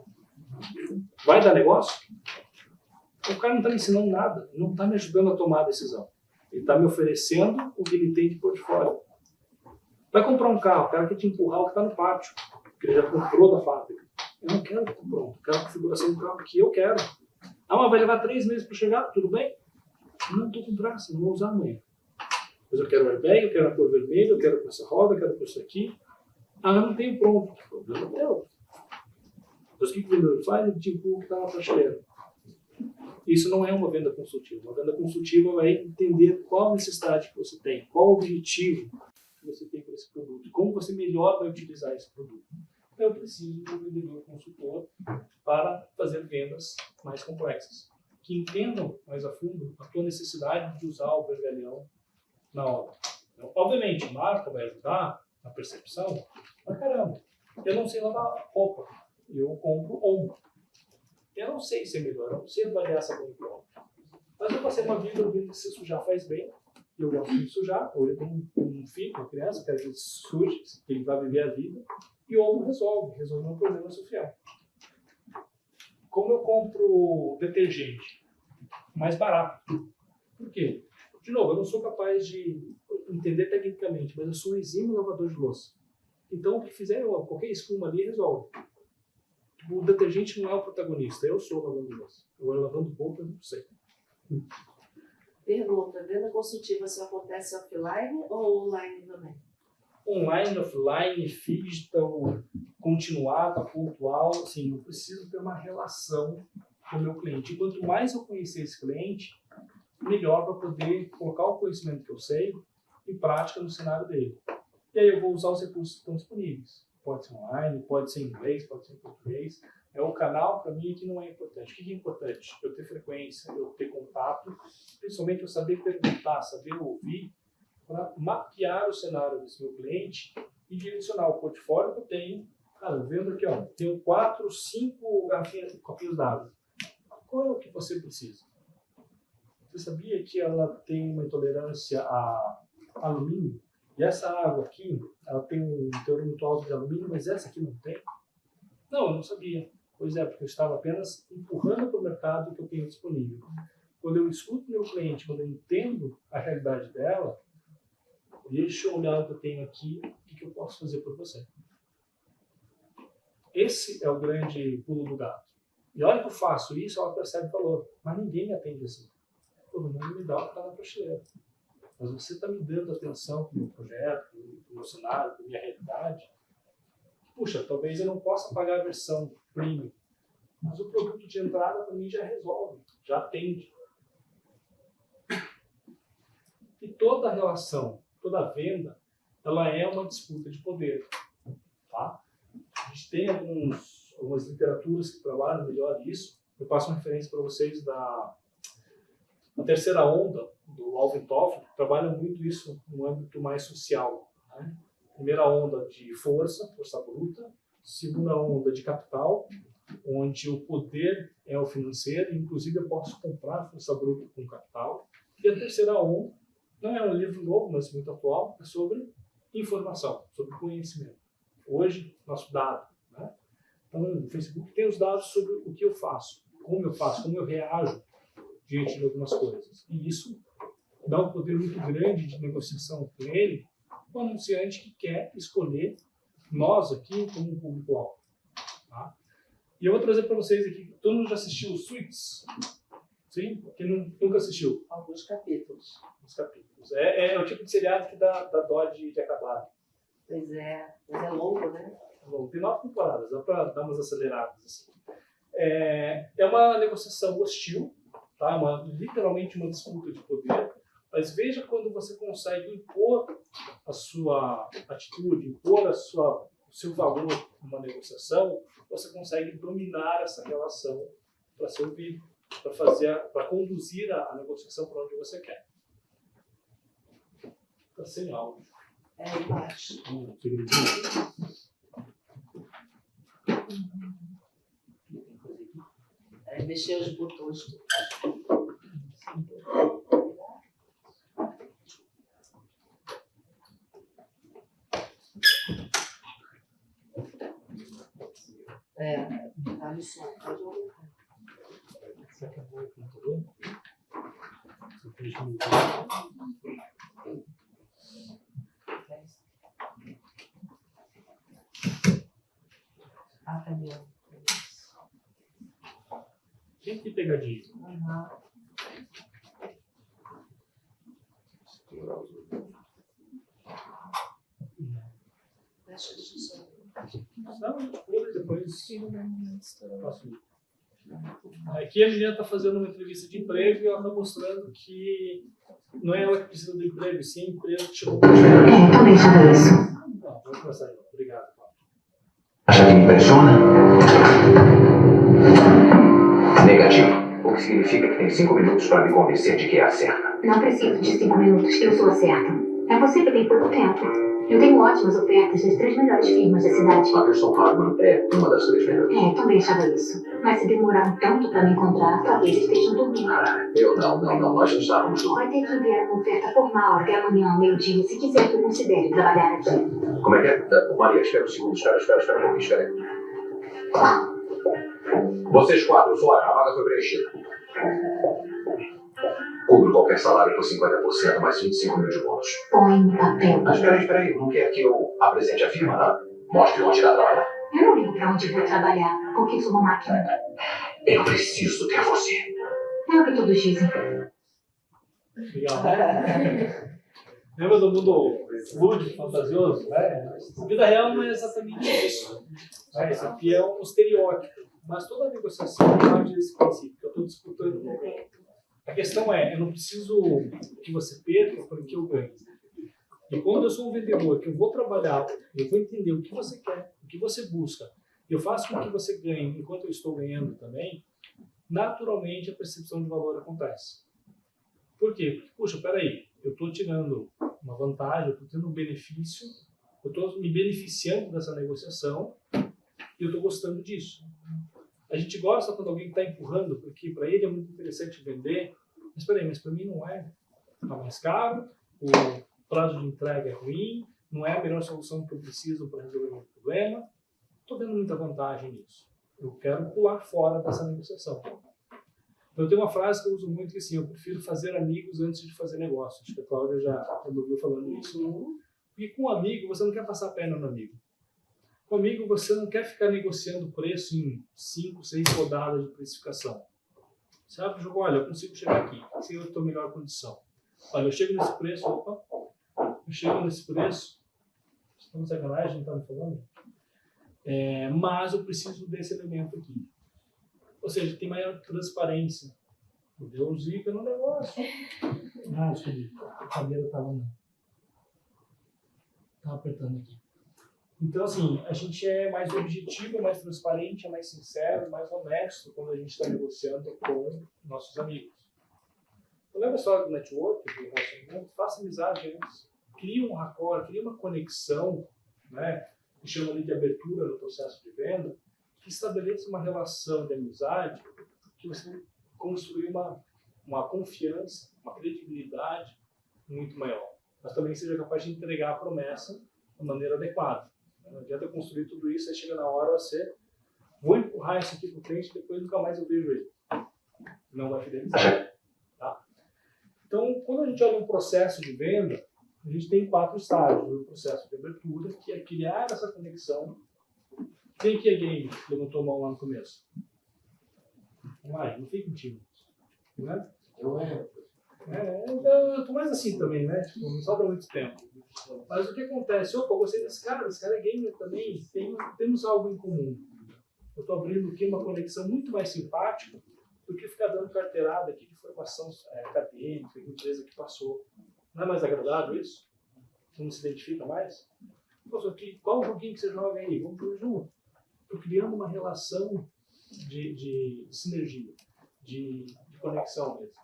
Vai dar negócio? O cara não está me ensinando nada, não está me ajudando a tomar a decisão. Ele está me oferecendo o que ele tem de portfólio. Vai comprar um carro, o cara quer te empurrar o que está no pátio, porque ele já comprou da fábrica. Eu não quero que pronto, eu quero a configuração do carro que eu quero. Mas vai levar 3 meses para chegar, tudo bem? Não estou com pressa, não vou usar amanhã. Mas eu quero o airbag, eu quero a cor vermelha, eu quero com essa roda, eu quero com isso aqui. Eu não tenho pronto. O problema é teu. Mas o que o vendedor faz? Ele te empurra o que está na prateleira. Isso não é uma venda consultiva. Uma venda consultiva vai entender qual a necessidade que você tem, qual o objetivo que você tem para esse produto, como você melhor vai utilizar esse produto. Então eu preciso de um vendedor consultor para fazer vendas mais complexas, que entendam mais a fundo a tua necessidade de usar o vergalhão na obra. Então, obviamente, a marca vai ajudar na percepção, mas caramba, eu não sei lavar roupa, eu compro ombro. Eu não sei ser melhor, eu não sei avaliar sabão de ombro. Mas eu passei uma vida ouvindo que se sujar faz bem, e eu gosto de sujar, ou eu tenho um filho, uma criança, que às vezes suje, que ele vai viver a vida, e o ombro resolve um problema social. Como eu compro detergente mais barato? Por quê? De novo, eu não sou capaz de entender tecnicamente, mas eu sou um exímio lavador de louça. Então, o que fizer, qualquer espuma ali resolve. O detergente não é o protagonista, eu sou o lavando de louça. Agora, lavando roupa, eu não sei. Pergunta, venda consultiva só acontece offline ou online também? Online, offline, digital, continuada, pontual, assim, eu preciso ter uma relação com o meu cliente. E quanto mais eu conhecer esse cliente, melhor para poder colocar o conhecimento que eu sei em prática no cenário dele. E aí eu vou usar os recursos que estão disponíveis. Pode ser online, pode ser em inglês, pode ser em português. É o canal, para mim, que não é importante. O que é importante? Eu ter frequência, eu ter contato, principalmente eu saber perguntar, saber ouvir, para mapear o cenário desse meu cliente e direcionar o portfólio que eu tenho. Cara, eu vendo aqui, ó, tenho 4, 5 copinhos d'água. Qual é o que você precisa? Você sabia que ela tem uma intolerância a alumínio? E essa água aqui, ela tem um teor muito alto de alumínio, mas essa aqui não tem? Não, eu não sabia. Pois é, porque eu estava apenas empurrando para o mercado o que eu tenho disponível. Quando eu escuto meu cliente, quando eu entendo a realidade dela, deixa eu olhar o que eu tenho aqui, o que eu posso fazer por você. Esse é o grande pulo do gato. E a hora que eu faço isso, ela percebe o valor. Mas ninguém me atende assim. Todo mundo me dá o que está na prateleira. Mas você está me dando atenção para o meu projeto, para o meu cenário, para a minha realidade. Puxa, talvez eu não possa pagar a versão premium, mas o produto de entrada para mim já resolve, já atende. E toda relação, toda venda, ela é uma disputa de poder. Tá? A gente tem algumas literaturas que trabalham melhor isso. Eu passo uma referência para vocês da terceira onda, do Alvin Toffler, que trabalha muito isso no âmbito mais social. Né? Primeira onda de força bruta. Segunda onda de capital, onde o poder é o financeiro, inclusive eu posso comprar força bruta com capital. E a terceira onda, não é um livro novo, mas muito atual, é sobre informação, sobre conhecimento. Hoje, nosso dado. Né? Então, o Facebook tem os dados sobre o que eu faço, como eu reajo diante de algumas coisas. E isso dá um poder muito grande de negociação com ele, o anunciante que quer escolher nós aqui como um público-alvo. Tá? E eu vou trazer para vocês aqui, todo mundo já assistiu Suits? Sim? Quem nunca assistiu? Alguns capítulos. Os capítulos. É o tipo de seriado que dá dó de acabar. Pois é, mas é longo, né? Bom, tem 9 temporadas, dá para dar umas aceleradas. Assim. É uma negociação hostil, tá? Literalmente uma disputa de poder, mas veja quando você consegue impor a sua atitude, impor o seu valor numa negociação, você consegue dominar essa relação para ser ouvido, para conduzir a negociação para onde você quer. Está sem áudio. É embaixo. Mexer os botões. Tá no som, pode aumentar. Será que é bom o computador? Ah, tá bem. Tem que pegadinha. Uhum. Deixa eu só. Não, depois faço. Aqui a menina está fazendo uma entrevista de emprego e ela está mostrando que não é ela que precisa do emprego, sim a empresa que chegou para ela. Também achava isso. Vamos começar aí. Obrigado. Acha que me impressiona? Negativo. O que significa que tem 5 minutos para me convencer de que é a certa. Não preciso de 5 minutos, eu sou a certa. É você que tem pouco tempo. Eu tenho ótimas ofertas das 3 melhores firmas da cidade. A Pearson Hardman é uma das 3 melhores. Também achava isso. Mas se demoraram tanto para me encontrar, talvez estejam dormindo. Eu não. Nós não estávamos dormindo. Vai ter que enviar uma oferta formal até amanhã, meio-dia, se quiser que eu considere trabalhar aqui. Como é que é? Maria, espera um segundo. Espera um pouquinho, espera aí. Vocês 4 fora, a vaga foi preenchida. Cubro qualquer salário por 50%, mais 25 mil de bônus. Põe no papel. Mas espera aí. Não quer que eu apresente a firma, não? Mostre onde irá trabalhar. Eu não ligo para onde vou trabalhar, porque sou uma máquina. Eu preciso ter você. É o que todos dizem. Legal. Lembra do mundo lúdico, fantasioso? A vida real não é exatamente isso. Isso aqui é um estereótipo. Mas toda negociação parte desse princípio, que eu estou disputando com alguém. A questão é, eu não preciso que você perca para que eu ganhe. E quando eu sou um vendedor, que eu vou trabalhar, eu vou entender o que você quer, o que você busca, Eu faço com que você ganhe, enquanto eu estou ganhando também, naturalmente a percepção de valor acontece. Por quê? Porque, puxa, peraí, eu estou tirando uma vantagem, eu estou tendo um benefício, eu estou me beneficiando dessa negociação e eu estou gostando disso. A gente gosta quando alguém está empurrando, porque para ele é muito interessante vender, mas peraí, mas para mim não é. Está mais caro, o prazo de entrega é ruim, não é a melhor solução que eu preciso para resolver o meu problema. Estou vendo muita vantagem nisso. Eu quero pular fora dessa negociação. Então, eu tenho uma frase que eu uso muito que assim, eu prefiro fazer amigos antes de fazer negócio. Acho que a Cláudia já me ouviu falando isso. E com um amigo, você não quer passar a perna no amigo. Com um amigo, você não quer ficar negociando preço em 5, 6 rodadas de precificação. Você abre o jogo, olha, eu consigo chegar aqui, se eu estou em melhor condição. Olha, eu chego nesse preço, eu chego nesse preço, estamos sacanagem, não está me falando? Mas eu preciso desse elemento aqui. Ou seja, tem maior transparência. Deu zica no negócio. Ah, desculpa, a cadeira estava apertando aqui. Então, assim, a gente é mais objetivo, mais transparente, é mais sincero, mais honesto quando a gente está negociando com nossos amigos. Eu lembro a história do network, do relacionamento, faça amizade antes. Cria um raccord, cria uma conexão, né? Que chama ali de abertura no processo de venda, que estabeleça uma relação de amizade, que você construir uma confiança, uma credibilidade muito maior. Mas também seja capaz de entregar a promessa de maneira adequada. Não adianta eu construir tudo isso, aí chega na hora você, vou empurrar isso aqui para o cliente, depois nunca mais eu vejo ele. Não vai fidelizar. Tá? Então, quando a gente olha um processo de venda, a gente tem 4 estágios no processo de abertura, que é criar essa conexão. Quem que é game? Levantou a mão lá no começo. Vamos lá, não fique tímido. Né? Eu tô mais assim também, né? Tipo, não sobra muito tempo. Mas o que acontece? Opa, eu gostei desse cara é gamer também, temos algo em comum. Eu estou abrindo aqui uma conexão muito mais simpática do que ficar dando carteirada aqui de formação acadêmica, de empresa que passou. Não é mais agradável isso? Você não se identifica mais? Poxa, qual o joguinho que você joga aí? Vamos jogar junto. Estou criando uma relação de sinergia, de conexão mesmo.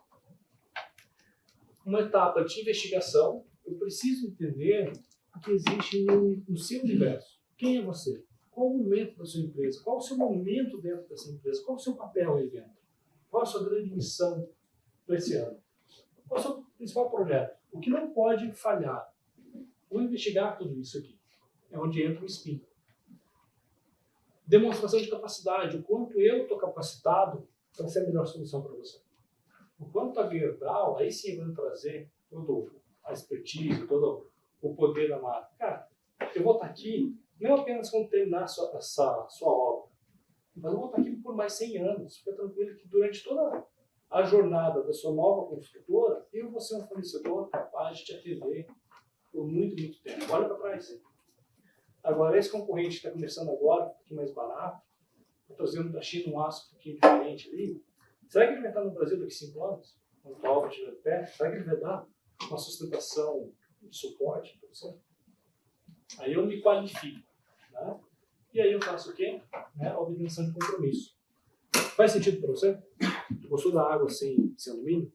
Uma etapa de investigação, eu preciso entender o que existe no seu universo. Quem é você? Qual o momento da sua empresa? Qual o seu momento dentro dessa empresa? Qual o seu papel aí dentro? Qual a sua grande missão para esse ano? Qual é o seu principal projeto? O que não pode falhar? Vou investigar tudo isso aqui. É onde entra o SPIN. Demonstração de capacidade. O quanto eu estou capacitado para ser a melhor solução para você. O quanto a Gerdau, aí sim vai trazer toda a expertise, todo o poder da marca. Cara, eu vou estar aqui não apenas quando terminar essa sua obra, mas eu vou estar aqui por mais 100 anos. Fica tranquilo que durante toda a jornada da sua nova construtora, eu vou ser um fornecedor capaz de te atender por muito, muito tempo. Olha para trás. Agora, esse concorrente que está começando agora, um pouquinho mais barato, está trazendo da China um aço um pouquinho diferente ali. Será que ele vai estar no Brasil daqui a 5 anos? Quando o Alva estiver perto? Será que ele vai dar uma sustentação de suporte para você? Aí eu me qualifico. Né? E aí eu faço o quê? A obtenção de compromisso. Faz sentido para você? Gostou da água sem alumínio?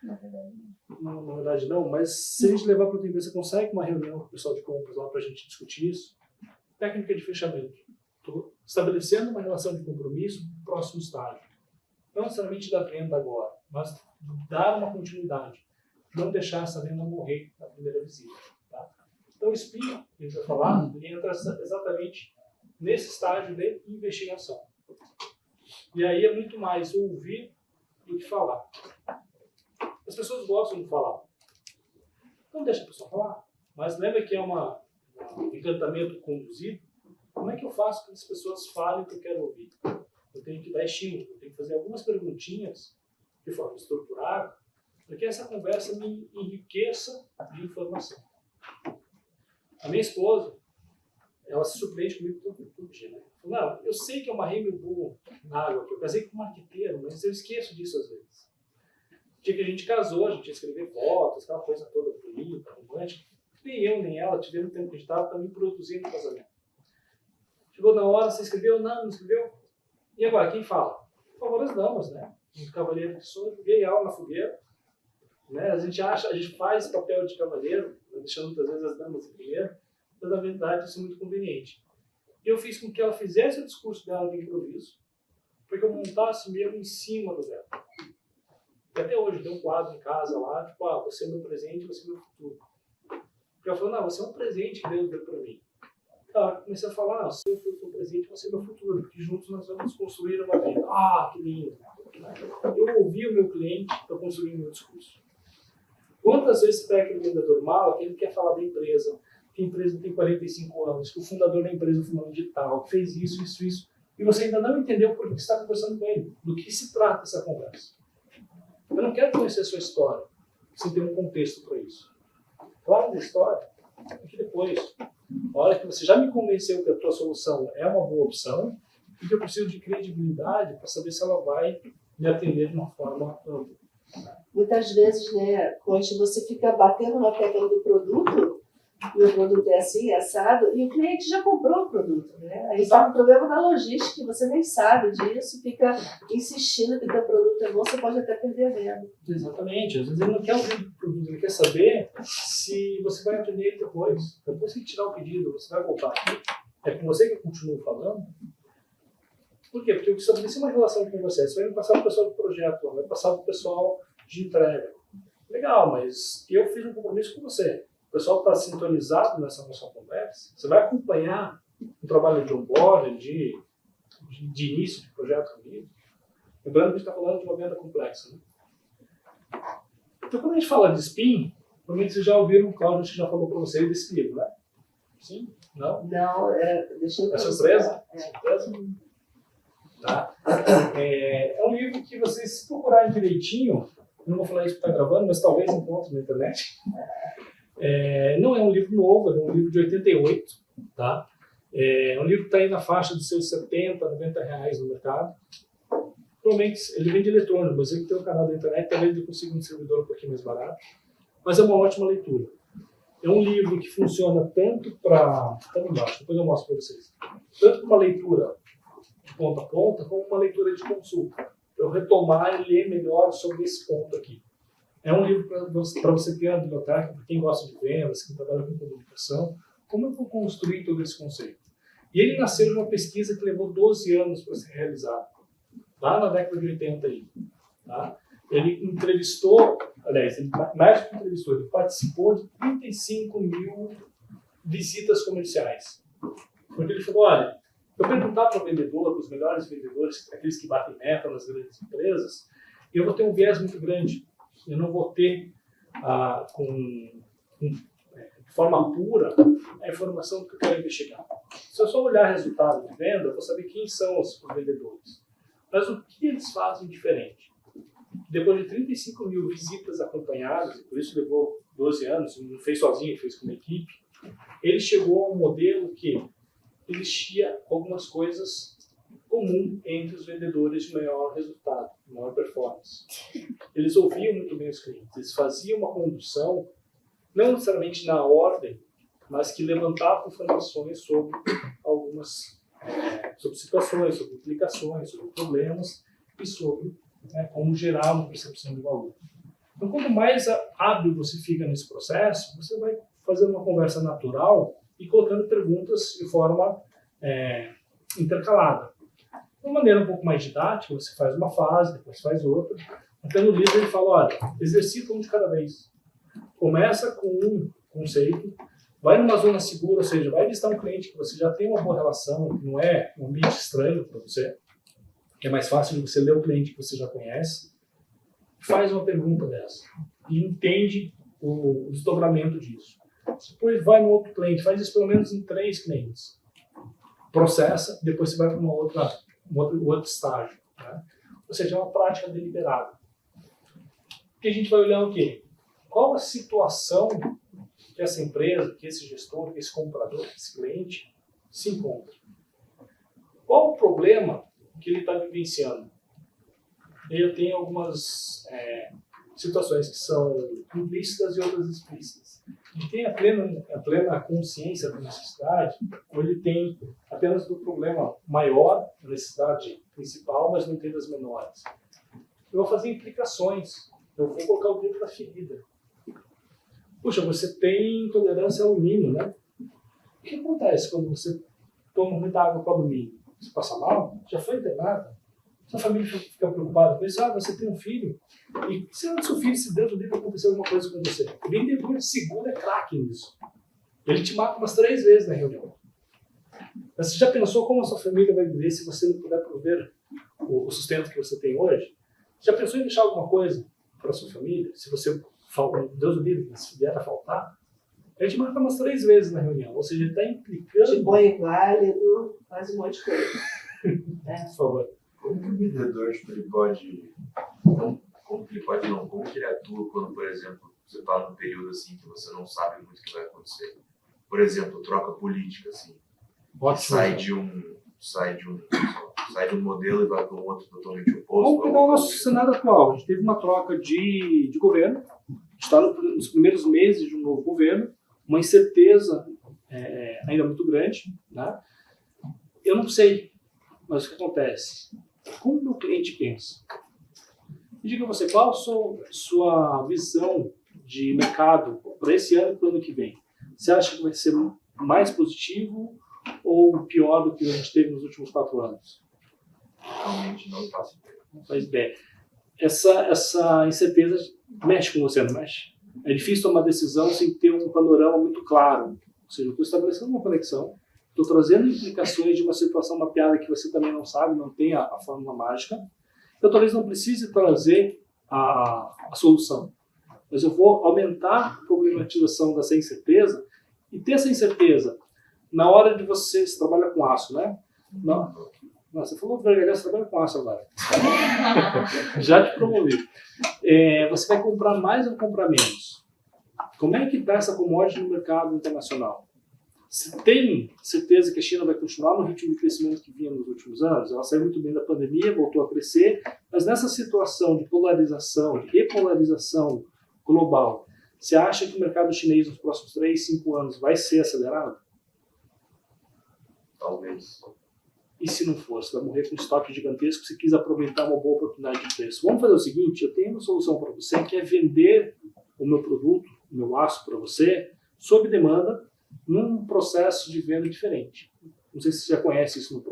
Na verdade, não. Na verdade não, mas se a gente levar para o tempo, você consegue uma reunião com o pessoal de compras lá para a gente discutir isso? Técnica de fechamento. Estou estabelecendo uma relação de compromisso no próximo estágio. Não necessariamente da venda agora, mas dar uma continuidade. Não deixar essa venda morrer na primeira visita. Tá? Então o SPIN, que a gente vai falar, ele entra exatamente nesse estágio de investigação. E aí é muito mais ouvir do que falar. As pessoas gostam de falar. Não deixa a pessoa falar. Mas lembra que é um encantamento conduzido? Como é que eu faço para que as pessoas falem o que eu quero ouvir? Eu tenho que dar estímulo, eu tenho que fazer algumas perguntinhas de forma estruturada para que essa conversa me enriqueça de informação. A minha esposa, ela se surpreende comigo todo dia. Né? Não, eu sei que é uma Hemmelbull na água, que eu casei com um marqueteiro, mas eu esqueço disso às vezes. O dia que a gente casou, a gente ia escrever fotos, aquela coisa toda bonita, romântica. Nem eu, nem ela tivemos tempo que a gente estava também produzindo o casamento. Chegou na hora, você escreveu? Não escreveu? E agora, quem fala? Por favor, as damas, né? Um cavaleiro que sou, joguei alma na fogueira. Né? A gente faz papel de cavaleiro, deixando muitas vezes as damas em primeiro, mas na verdade isso é muito conveniente. E eu fiz com que ela fizesse o discurso dela de improviso, porque eu montasse mesmo em cima do dela. E até hoje tem um quadro em casa lá, tipo, você é meu presente, você é meu futuro. Porque ela falou, não, você é um presente que Deus deu para mim. Então, eu comecei a falar, não, se eu for o teu presente, você é meu futuro, porque juntos nós vamos construir uma vida. Ah, que lindo! Eu ouvi o meu cliente para construir o meu discurso. Quantas vezes você pega aquele vendedor mal, que ele quer falar da empresa, que a empresa tem 45 anos, que o fundador da empresa foi fulano de tal, fez isso, e você ainda não entendeu por que você está conversando com ele, do que se trata essa conversa. Eu não quero conhecer a sua história, sem ter um contexto para isso. Claro da história, aqui depois. Na hora que você já me convenceu que a tua solução é uma boa opção, e que eu preciso de credibilidade para saber se ela vai me atender de uma forma ampla. Muitas vezes, né, quando você fica batendo na tecla do produto, e o produto é assim, é assado, e o cliente já comprou o produto, né? Aí está um problema na logística, que você nem sabe disso, fica insistindo que o teu produto é bom, você pode até perder a venda. Exatamente. Às vezes ele não quer ouvir o produto, ele quer saber se você vai atender ele depois. Depois que tirar o pedido, você vai voltar aqui, é com você que eu continuo falando. Por quê? Porque eu estabeleci uma relação com você. Você vai passar para o pessoal do projeto, vai passar para o pessoal de entrega. Legal, mas eu fiz um compromisso com você. O pessoal está sintonizado nessa nossa conversa. Você vai acompanhar o trabalho de onboarding, de início de projeto comigo. Lembrando que a gente está falando de uma venda complexa. Né? Então, quando a gente fala de SPIN, provavelmente vocês já ouviram o Cláudio, que já falou para vocês desse livro, né? Sim? Não? Não, deixa eu É surpresa? É surpresa? Tá? É um livro que vocês, se procurarem direitinho, não vou falar isso que está gravando, mas talvez encontre na internet. Não é um livro novo, é um livro de 88. Tá? É um livro que está aí na faixa dos seus R$70, R$90 no mercado. Provavelmente ele vende eletrônico, mas ele tem um canal da internet, talvez ele consiga um servidor um pouquinho mais barato. Mas é uma ótima leitura. É um livro que funciona tanto para... Está embaixo, depois eu mostro para vocês. Tanto para uma leitura de ponta a ponta, como uma leitura de consulta. Para eu retomar e ler melhor sobre esse ponto aqui. É um livro para você criar a biblioteca, para quem gosta de vendas, quem trabalha com comunicação, como eu vou construir todo esse conceito. E ele nasceu de uma pesquisa que levou 12 anos para ser realizada, lá na década de 80 aí. Tá? Ele entrevistou, aliás, ele mais do que entrevistou, ele participou de 35 mil visitas comerciais. Porque ele falou, olha, eu perguntar para o vendedor, para os melhores vendedores, aqueles que batem meta nas grandes empresas, eu vou ter um viés muito grande. Eu não vou ter, de forma pura, a informação que eu quero investigar. Se eu só olhar resultado de venda, eu vou saber quem são os vendedores. Mas o que eles fazem diferente? Depois de 35 mil visitas acompanhadas, e por isso levou 12 anos, não fez sozinho, fez com uma equipe, ele chegou a um modelo que existia algumas coisas comuns entre os vendedores de maior resultado, maior performance. Eles ouviam muito bem os clientes, eles faziam uma condução, não necessariamente na ordem, mas que levantavam informações sobre algumas sobre situações, sobre implicações, sobre problemas e sobre como gerar uma percepção de valor. Então, quanto mais hábil você fica nesse processo, você vai fazendo uma conversa natural e colocando perguntas de forma intercalada. De uma maneira um pouco mais didática, você faz uma fase, depois faz outra. Até no livro ele fala, olha, exercita um de cada vez. Começa com um conceito, vai numa zona segura, ou seja, vai visitar um cliente que você já tem uma boa relação, que não é um ambiente estranho para você, que é mais fácil de você ler o cliente que você já conhece, faz uma pergunta dessa e entende o desdobramento disso. Depois vai no outro cliente, faz isso pelo menos em 3 clientes. Processa, depois você vai para um outro estágio. Né? Ou seja, é uma prática deliberada. Porque a gente vai olhar o quê? Qual a situação que essa empresa, que esse gestor, que esse comprador, que esse cliente se encontra? Qual o problema que ele está vivenciando? Eu tenho algumas situações que são implícitas e outras explícitas. Ele tem a plena consciência da necessidade, ou ele tem apenas do problema maior, a necessidade principal, mas não tem das menores. Eu vou fazer implicações, eu vou colocar o dedo na ferida. Puxa, você tem intolerância ao alumínio, né? O que acontece quando você toma muita água com alumínio? Você passa mal? Já foi internado? Sua família fica preocupada com isso? Ah, você tem um filho? E se o seu filho, se dentro dele acontecer alguma coisa com você? O vendedor de seguro é craque nisso. Ele te mata umas 3 vezes na reunião. Mas você já pensou como a sua família vai viver se você não puder prover o sustento que você tem hoje? Já pensou em deixar alguma coisa para a sua família? Se você, Deus do livre, se vier a faltar, ele te mata umas 3 vezes na reunião. Ou seja, ele está implicando... De banho válido, faz um monte de coisa. Por favor. Como que o vendedor ele pode... Como que ele atua quando, por exemplo, você está num período assim que você não sabe muito o que vai acontecer? Por exemplo, troca política, assim. Sai de um modelo e vai para um outro totalmente oposto. Vamos pegar o nosso cenário atual. A gente teve uma troca de governo. A gente está nos primeiros meses de um novo governo. Uma incerteza ainda muito grande. Né? Eu não sei, mas o que acontece? Como o meu cliente pensa? Me diga você, qual a sua visão de mercado para esse ano e para o ano que vem? Você acha que vai ser mais positivo ou pior do que a gente teve nos últimos 4 anos? Realmente não faço ideia. Não faz ideia. Essa incerteza mexe com você, não mexe? É difícil tomar decisão sem ter um panorama muito claro. Ou seja, eu estou estabelecendo uma conexão, estou trazendo implicações de uma situação mapeada que você também não sabe, não tem a fórmula mágica. Eu talvez não precise trazer a solução, mas eu vou aumentar a problematização dessa incerteza e ter essa incerteza na hora de você trabalha com aço, né? Não, você falou vergalhão, você trabalha com aço agora. Já te promovi. Você vai comprar mais ou comprar menos? Como é que está essa commodity no mercado internacional? Se tem certeza que a China vai continuar no ritmo de crescimento que vinha nos últimos anos, ela saiu muito bem da pandemia, voltou a crescer, mas nessa situação de polarização, de repolarização global, você acha que o mercado chinês nos próximos 3, 5 anos vai ser acelerado? Talvez. E se não for, você vai morrer com um estoque gigantesco, você quis aproveitar uma boa oportunidade de preço. Vamos fazer o seguinte, eu tenho uma solução para você, que é vender o meu produto, o meu aço para você, sob demanda, num processo de venda diferente. Não sei se você já conhece isso no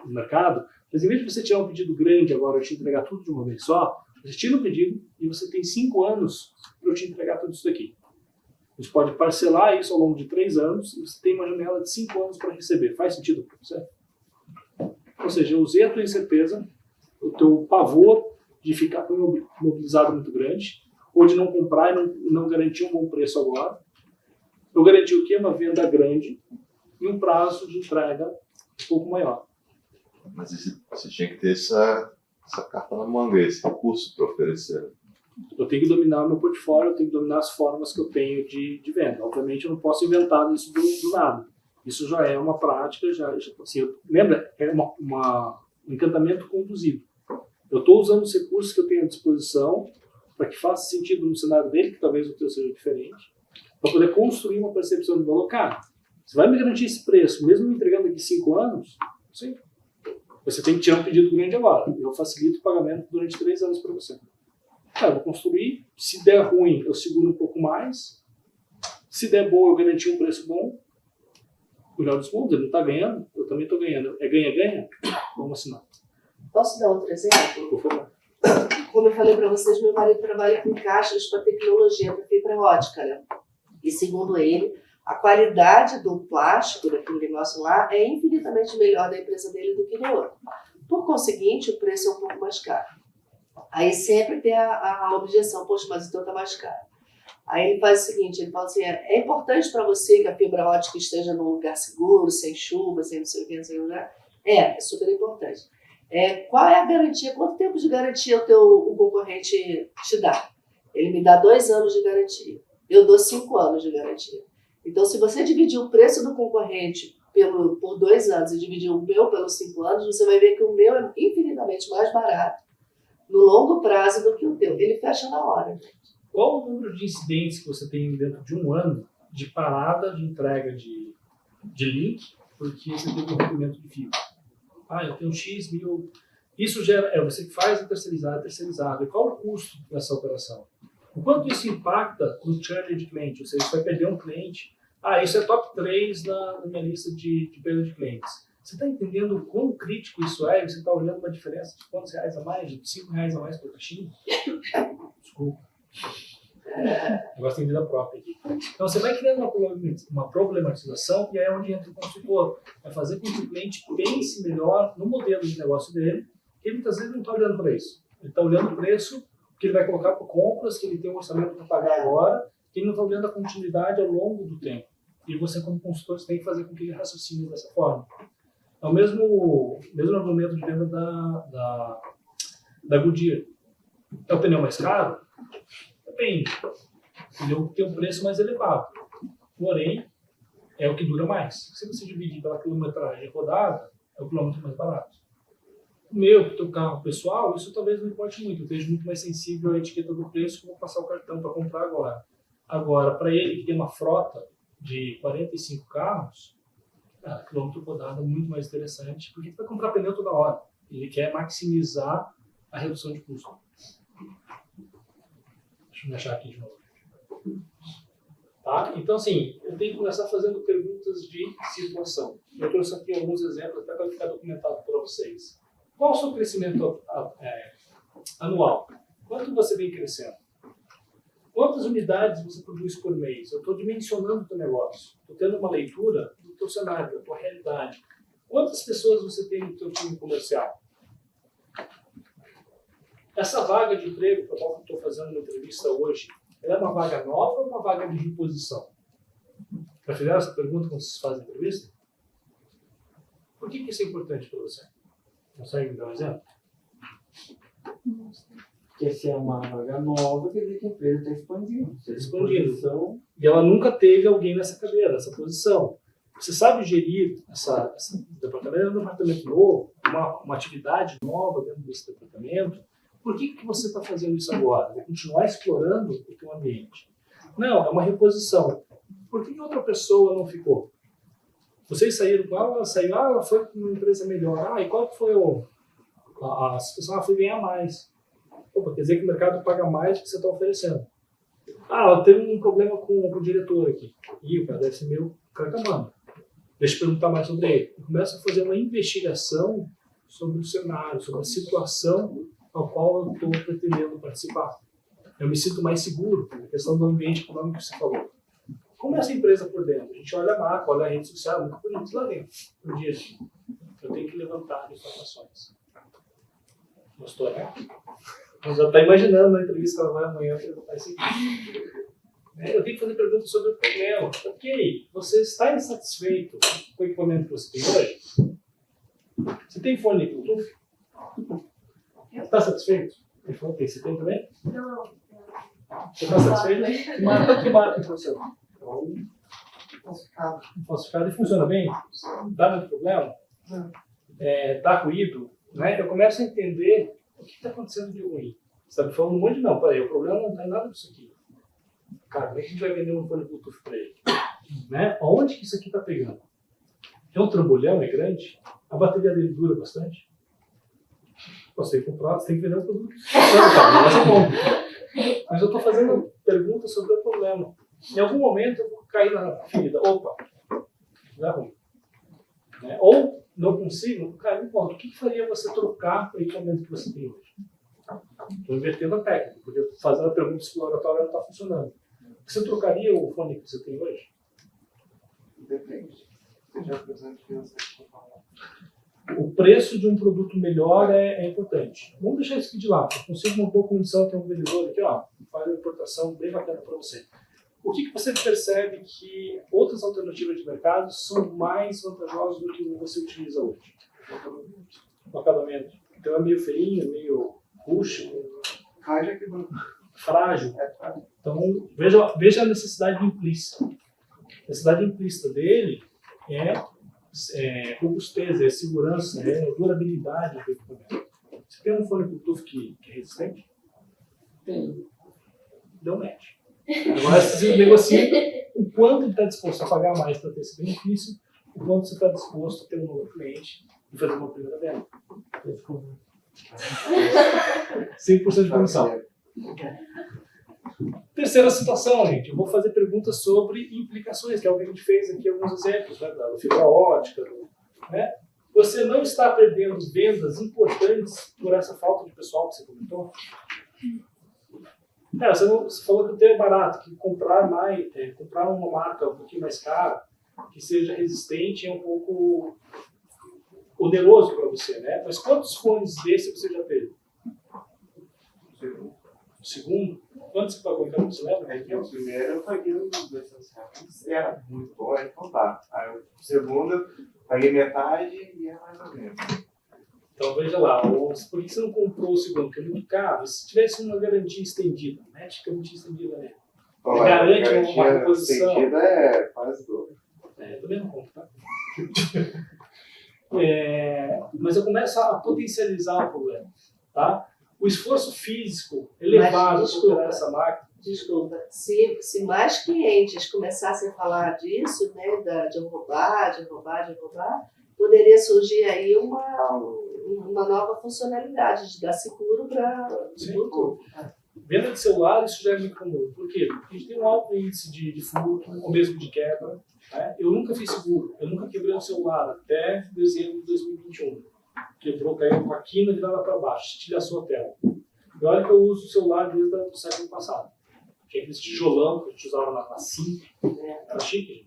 mercado, mas em vez de você tirar um pedido grande agora, eu te entregar tudo de uma vez só, você tira um pedido e você tem 5 anos para eu te entregar tudo isso daqui. Você pode parcelar isso ao longo de 3 anos e você tem uma janela de 5 anos para receber. Faz sentido para você? Ou seja, eu usei a tua incerteza, o teu pavor de ficar mobilizado muito grande, ou de não comprar e não garantir um bom preço agora. Eu garanti o quê? Uma venda grande e um prazo de entrega um pouco maior. Mas você tinha que ter essa carta na manga, esse recurso para oferecer. Eu tenho que dominar o meu portfólio, eu tenho que dominar as formas que eu tenho de venda. Obviamente, eu não posso inventar isso do nada. Isso já é uma prática, assim, lembra? É um encantamento conduzido. Eu estou usando os recursos que eu tenho à disposição para que faça sentido no cenário dele, que talvez o teu seja diferente, para poder construir uma percepção de valor. Cara, você vai me garantir esse preço, mesmo me entregando daqui 5 anos? Sim. Você tem que tirar um pedido grande agora. Eu facilito o pagamento durante 3 anos para você. Eu vou construir. Se der ruim, eu seguro um pouco mais. Se der bom, eu garanti um preço bom. O melhor dos mundos, ele não está ganhando, eu também estou ganhando. É ganha-ganha? Vamos assinar. Posso dar outro exemplo? Por favor. Como eu falei para vocês, meu marido trabalha com caixas para tecnologia, para fibra ótica, né? E segundo ele, a qualidade do plástico daquele negócio lá é infinitamente melhor da empresa dele do que da outra. Por conseguinte, o preço é um pouco mais caro. Aí sempre tem a objeção, poxa, mas então está mais caro. Aí ele faz o seguinte, ele fala assim, é importante para você que a fibra ótica esteja num lugar seguro, sem chuva, sem não sei o que, sem lugar? É super importante. Qual é a garantia, quanto tempo de garantia o concorrente te dá? Ele me dá 2 anos de garantia. Eu dou 5 anos de garantia. Então, se você dividir o preço do concorrente por 2 anos e dividir o meu pelos 5 anos, você vai ver que o meu é infinitamente mais barato no longo prazo do que o teu. Ele fecha na hora. Qual o número de incidentes que você tem dentro de um ano de parada de entrega de link, porque você teve um rompimento de fio? Eu tenho X mil. Isso gera, você que faz terceirizado. E qual o custo dessa operação? O quanto isso impacta no churn de cliente? Ou seja, você vai perder um cliente. Isso é top 3 na minha lista de perda de clientes. Você está entendendo o quão crítico isso é? Você está olhando uma diferença de quantos reais a mais? De R$5 a mais por caixinha? Desculpa. O negócio tem vida própria aqui. Então você vai criando uma problematização e aí é onde entra o consultor. É fazer com que o cliente pense melhor no modelo de negócio dele, que ele muitas vezes não está olhando para isso. Ele está olhando o preço que ele vai colocar por compras, que ele tem um orçamento para pagar agora, que ele não está olhando a continuidade ao longo do tempo. E você, como consultor, você tem que fazer com que ele raciocine dessa forma. É o mesmo argumento de venda da Goodyear. É o pneu mais caro? Depende. O pneu tem um preço mais elevado. Porém, é o que dura mais. Se você dividir pela quilometragem rodada, é o quilômetro mais barato. O teu carro pessoal, isso talvez não importe muito. Eu esteja muito mais sensível à etiqueta do preço que eu vou passar o cartão para comprar agora. Agora, para ele que tem uma frota de 45 carros, quilômetro rodado é muito mais interessante, porque ele vai comprar pneu toda hora. Ele quer maximizar a redução de custo. Deixa eu me achar aqui de novo. Tá? Então, assim, eu tenho que começar fazendo perguntas de situação. Eu trouxe aqui alguns exemplos até para ficar documentado para vocês. Qual o seu crescimento anual? Quanto você vem crescendo? Quantas unidades você produz por mês? Eu estou dimensionando o teu negócio. Estou tendo uma leitura do teu cenário, da tua realidade. Quantas pessoas você tem no teu time comercial? Essa vaga de emprego, para qual eu estou fazendo uma entrevista hoje, ela é uma vaga nova ou uma vaga de reposição? Já fizeram essa pergunta quando vocês fazem entrevista? Por que isso é importante para você? Consegue me dar um exemplo? Porque se é uma vaga nova, quer dizer que a empresa está expandindo. Expandindo. E ela nunca teve alguém nessa cadeira, nessa posição. Você sabe gerir esse departamento? É um departamento novo, uma atividade nova dentro desse departamento. Por que você está fazendo isso agora? Vai continuar explorando o teu ambiente? Não, é uma reposição. Por que outra pessoa não ficou? Vocês saíram com ela saiu, ela foi para uma empresa melhor. E qual que foi a situação? Ela foi ganhar mais. Opa, quer dizer que o mercado paga mais do que você está oferecendo. Ela teve um problema com o diretor aqui. O cara deve ser meu carcamano. Deixa eu perguntar mais sobre ele. Eu começo a fazer uma investigação sobre o cenário, sobre a situação ao qual eu estou pretendendo participar. Eu me sinto mais seguro, a questão do ambiente econômico que você falou. Como é essa empresa por dentro? A gente olha a marca, olha a rede social, muito bonito lá dentro. Um dia, eu tenho que levantar informações. Gostou, né? Mas já está imaginando na entrevista que ela vai amanhã perguntar isso aqui. Eu tenho que fazer perguntas sobre o problema. Ok, você está insatisfeito com o equipamento que você tem hoje? Você tem fone Bluetooth? Está satisfeito? Ele falou, ok, você tem também? Não. Você está satisfeito? Que marca funciona? Falsificado e funciona bem? Dá muito problema? Dá ruído? Né? Eu começo a entender o que está acontecendo de ruim. Você está me falando um monte de não, peraí, o problema não está em nada disso aqui. Cara, como é que a gente vai vender um fone Bluetooth para ele? Né? Onde que isso aqui está pegando? É um trambolhão, é grande? A bateria dele dura bastante? Você tem que comprar, você tem que vender um produto. Mas é bom. Mas eu estou fazendo perguntas sobre o problema. Em algum momento eu vou cair na ferida. Opa, dá ruim. Né? Ou não consigo, cara, me conta, o que faria você trocar o equipamento que você tem hoje? Estou invertendo a técnica, porque fazendo a pergunta exploratória não está funcionando. Você trocaria o fone que você tem hoje? Depende. Seja presente financeiro. O preço de um produto melhor é importante. Vamos deixar isso aqui de lado. Eu consigo uma boa condição, tem um vendedor aqui, faz uma importação bem bacana para você. O que você percebe que outras alternativas de mercado são mais vantajosas do que você utiliza hoje? O acabamento. Então é meio feinho, meio rústico, frágil. Então veja a necessidade implícita. A necessidade implícita dele é robustez, é segurança, é durabilidade do equipamento. Você tem um fone Bluetooth que é resistente? Tem. Deu match. Agora você negocia o quanto ele está disposto a pagar mais para ter esse benefício, o quanto você está disposto a ter um novo cliente e fazer uma primeira venda. 100% de comissão. Terceira situação, gente. Eu vou fazer perguntas sobre implicações, que é o que a gente fez aqui, alguns exemplos, né, da fibra ótica, né? Você não está perdendo vendas importantes por essa falta de pessoal que você comentou? Você falou que o teu é barato, que comprar uma marca um pouquinho mais cara, que seja resistente, é um pouco oneroso para você, né? Mas quantos fones desse você já teve? O segundo? Quanto você pagou então? Você lembra? O primeiro eu paguei uns R$200. Era muito bom, aí então tá. Aí o segundo eu paguei metade e é mais ou menos. Então veja lá, por que você não comprou o segundo? Porque é muito caro. Se tivesse uma garantia estendida, né? Acho que a garantia estendida, né? Garante uma reposição. Estendida é quase dobro. Eu também não compro, tá? Mas eu começo a potencializar o problema, tá? O esforço físico elevado para essa máquina. Desculpa, se mais clientes começassem a falar disso, né, de roubar, poderia surgir aí uma nova funcionalidade de dar seguro para tudo. Venda de celular, isso já é muito comum. Por quê? Porque a gente tem um alto índice de furto, ou mesmo de quebra. Né? Eu nunca fiz seguro, eu nunca quebrei um celular até dezembro de 2021. Quebrou, caiu com a quina virada para baixo, estilhaçou a tela. E olha que eu uso o celular desde o século passado. Tinha aquele tijolão que a gente usava na SIM, era chique.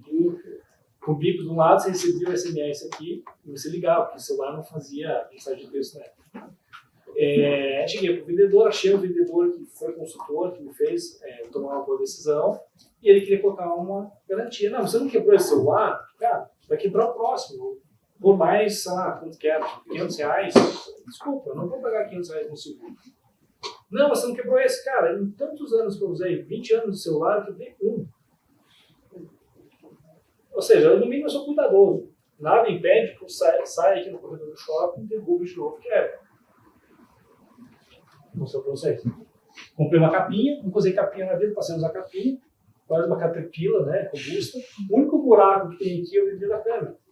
Com o bico de um lado, você recebia o SMS aqui e você ligava, porque o celular não fazia mensagem de texto, né? Cheguei para o vendedor, achei um vendedor que foi consultor, que me fez tomar uma boa decisão, e ele queria colocar uma garantia. Não, você não quebrou esse celular? Cara, vai quebrar o próximo. Por mais, sei lá, quanto quero, R$500. Desculpa, eu não vou pagar R$500 no seguro. Não, você não quebrou esse. Cara, em tantos anos que eu usei, 20 anos de celular, eu quebrei um. Ou seja, eu, no mínimo, eu sou cuidadoso. Nada impede que eu saia aqui no corredor do shopping, derrube de novo, quebra. Vou mostrar para vocês. Comprei uma capinha, nunca usei capinha na vida, passei a usar capinha, quase uma Caterpillar, né, robusta. O único buraco que tem aqui é o vidro da câmera.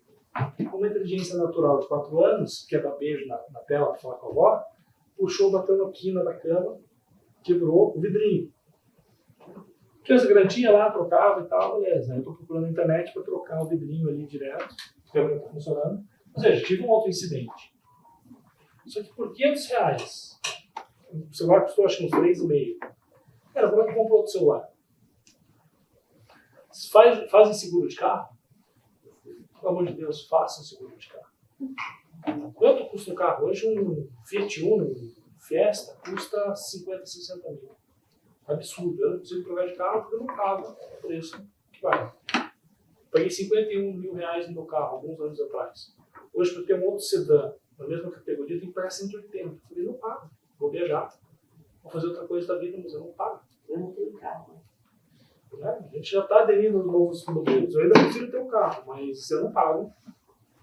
Com uma inteligência natural de 4 anos, que é dar beijo na tela para falar com a avó, puxou, bateu na quina da cama, quebrou o vidrinho. Tinha essa garantia lá, trocava e tal, beleza. Eu estou procurando na internet para trocar o vidrinho ali direto, a câmera está funcionando. Ou seja, tive um outro incidente. Só que por R$500, o celular custou acho que uns 3,5. Cara, como é que comprou outro celular? Fazem seguro de carro? Pelo amor de Deus, façam seguro de carro. Quanto custa um carro? Hoje um Fiat Uno, um Fiesta, custa 50, 60 mil. Absurdo. Eu não consigo trocar de carro porque eu não pago o preço que vai. Paguei R$51 mil no meu carro, alguns anos atrás. Hoje, para ter um outro sedã na mesma categoria, eu tenho que pagar 180. Eu falei, não pago. Vou viajar. Vou fazer outra coisa da vida, mas eu não pago. Eu não tenho carro. A gente já está aderindo aos novos modelos. Eu ainda prefiro ter um carro, mas se eu não pago,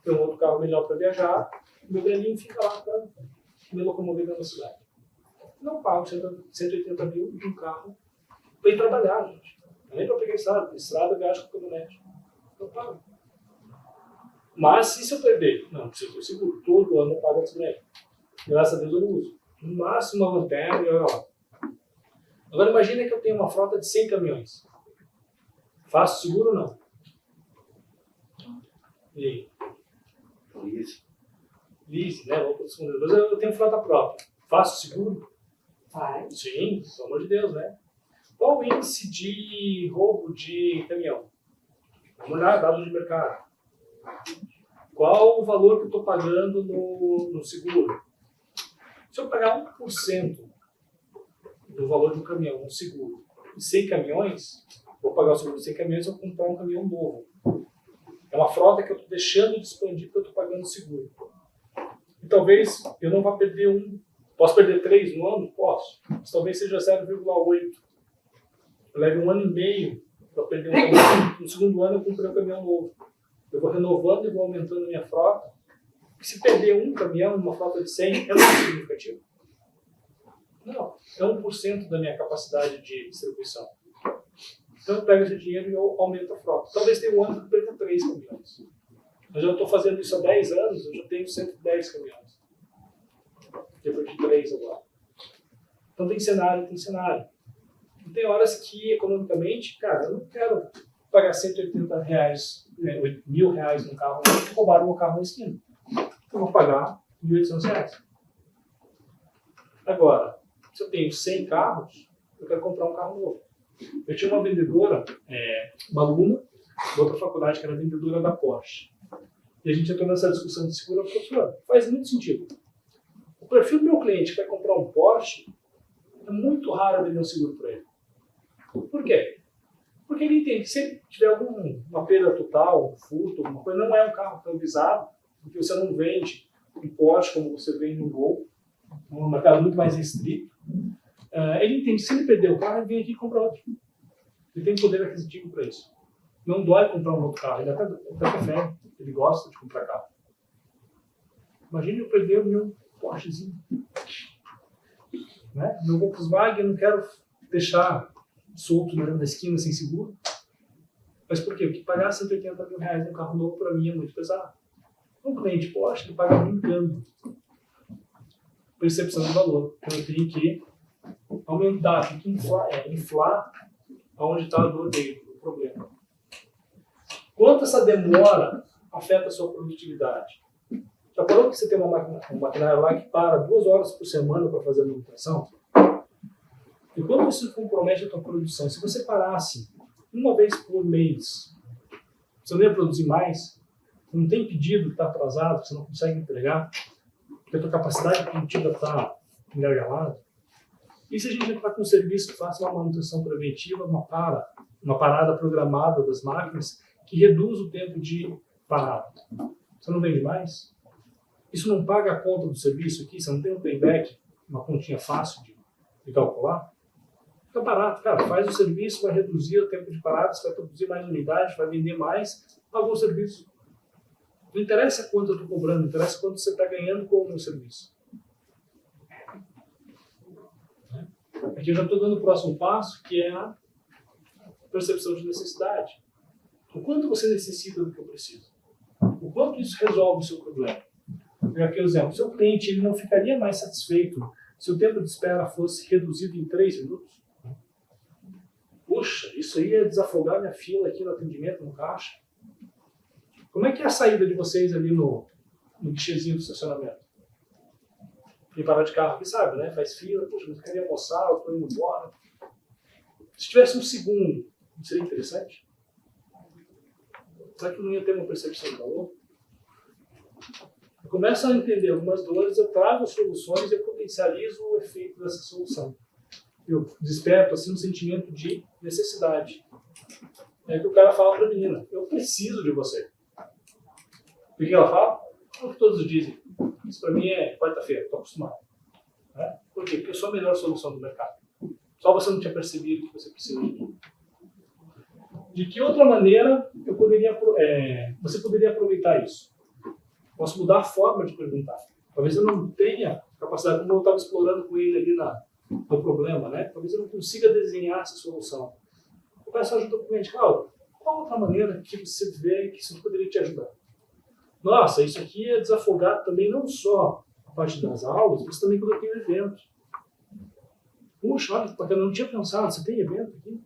ter um outro carro melhor para viajar, meu velhinho fica lá para me locomover na cidade. Não pago 180 mil de um carro para ir trabalhar, gente. Não é nem para pegar estrada. Estrada eu viajo com caminhonete. Não pago. Mas se eu perder, não precisa ter seguro. Todo ano eu pago a desgreve. Graças a Deus eu não uso. No máximo uma lanterna e olha lá. Agora imagina que eu tenho uma frota de 100 caminhões. Faço seguro ou não? E aí? Lease, né? Vou responder. Mas eu tenho frota própria. Faço seguro? Faz. Sim, pelo amor de Deus, né? Qual o índice de roubo de caminhão? Vamos olhar dados de mercado. Qual o valor que eu estou pagando no seguro? Se eu pagar 1% do valor do caminhão no seguro e 100 caminhões, vou pagar o seguro de 100 caminhões e vou comprar um caminhão novo. É uma frota que eu estou deixando de expandir porque eu estou pagando seguro. E talvez eu não vá perder um. Posso perder 3 no ano? Posso. Mas talvez seja 0,8. Eu leve 1 ano e meio para perder um caminhão. No segundo ano eu comprei um caminhão novo. Eu vou renovando e vou aumentando a minha frota. se perder um caminhão numa frota de 100 é muito significativo. Não, é 1% da minha capacidade de distribuição. Então eu pego esse dinheiro e eu aumento a frota. Talvez tenha um ano que eu perca 3 caminhões. Mas eu estou fazendo isso há 10 anos, eu já tenho 110 caminhões. Depois de 3 agora. Então tem cenário, tem cenário. E tem horas que, economicamente, cara, eu não quero pagar R$180, R$1.000 num carro e roubar o meu carro na esquina. Eu vou pagar R$1.800. Agora, se eu tenho 100 carros, eu quero comprar um carro novo. Eu tinha uma vendedora, uma aluna, de outra faculdade, que era vendedora da Porsche. E a gente entrou nessa discussão de seguro, porque eu falei, faz muito sentido. O perfil do meu cliente que vai comprar um Porsche, é muito raro vender um seguro para ele. Por quê? Porque ele entende que se ele tiver alguma perda total, um furto, alguma coisa, não é um carro tão visado, porque você não vende um Porsche como você vende um Gol, um mercado muito mais restrito. Ele entende que se ele perder o carro, ele vem aqui e compra outro. Ele tem poder aquisitivo para isso. Não dói comprar um outro carro, ele até prefere, ele gosta de comprar carro. Imagine eu perder o meu Porschezinho. Né? Meu Volkswagen, eu não quero deixar solto na esquina sem seguro. Mas por quê? Porque pagar R$180.000 num carro novo para mim é muito pesado. Um cliente Porsche, ele paga brincando. Percepção de valor. Então eu tenho que aumentar, tem que inflar aonde está a dor dele, o problema. Quanto essa demora afeta a sua produtividade? Já falou que você tem um maquinário lá que para 2 horas por semana para fazer a manutenção? E quanto isso compromete a tua produção? Se você parasse uma vez por mês, você não ia produzir mais? Não tem pedido que está atrasado, que você não consegue entregar? Porque a tua capacidade produtiva está engargalada? E se a gente entrar com um serviço que faça uma manutenção preventiva, uma parada programada das máquinas, que reduz o tempo de parada? Você não vende mais? Isso não paga a conta do serviço aqui? Você não tem um payback, uma continha fácil de calcular? Fica barato, cara. Faz o serviço, vai reduzir o tempo de parada, você vai produzir mais unidades, vai vender mais, pagou o serviço. Não interessa quanto eu estou cobrando, interessa quanto você está ganhando com o meu serviço. Aqui eu já estou dando o próximo passo, que é a percepção de necessidade. O quanto você necessita do que eu preciso? O quanto isso resolve o seu problema? Por exemplo, o seu cliente ele não ficaria mais satisfeito se o tempo de espera fosse reduzido em 3 minutos? Puxa, isso aí ia desafogar minha fila aqui no atendimento, no caixa. Como é que é a saída de vocês ali no guichezinho do estacionamento? Quem parar de carro aqui sabe, né? Faz fila, puxa, mas eu queria almoçar, eu estou indo embora. Se tivesse um segundo, não seria interessante? Será que eu não ia ter uma percepção de valor? Eu começo a entender algumas dores, eu trago soluções e eu potencializo o efeito dessa solução. Eu desperto assim, um sentimento de necessidade. É que o cara fala para a menina, eu preciso de você. O que ela fala? É o que todos dizem. Isso para mim é quarta-feira, estou acostumado. Né? Por quê? Porque eu sou a melhor solução do mercado. Só você não tinha percebido que você precisa de mim. De que outra maneira você poderia aproveitar isso? Posso mudar a forma de perguntar. Talvez eu não tenha capacidade, como eu estava explorando com ele ali no problema, né? Talvez eu não consiga desenhar essa solução. Eu peço ajuda para o cliente. Claro, qual outra maneira que você vê que isso poderia te ajudar? Nossa, isso aqui é desafogar também não só a parte das aulas, mas também quando eu tenho evento. Puxa, olha, porque eu não tinha pensado, você tem evento aqui?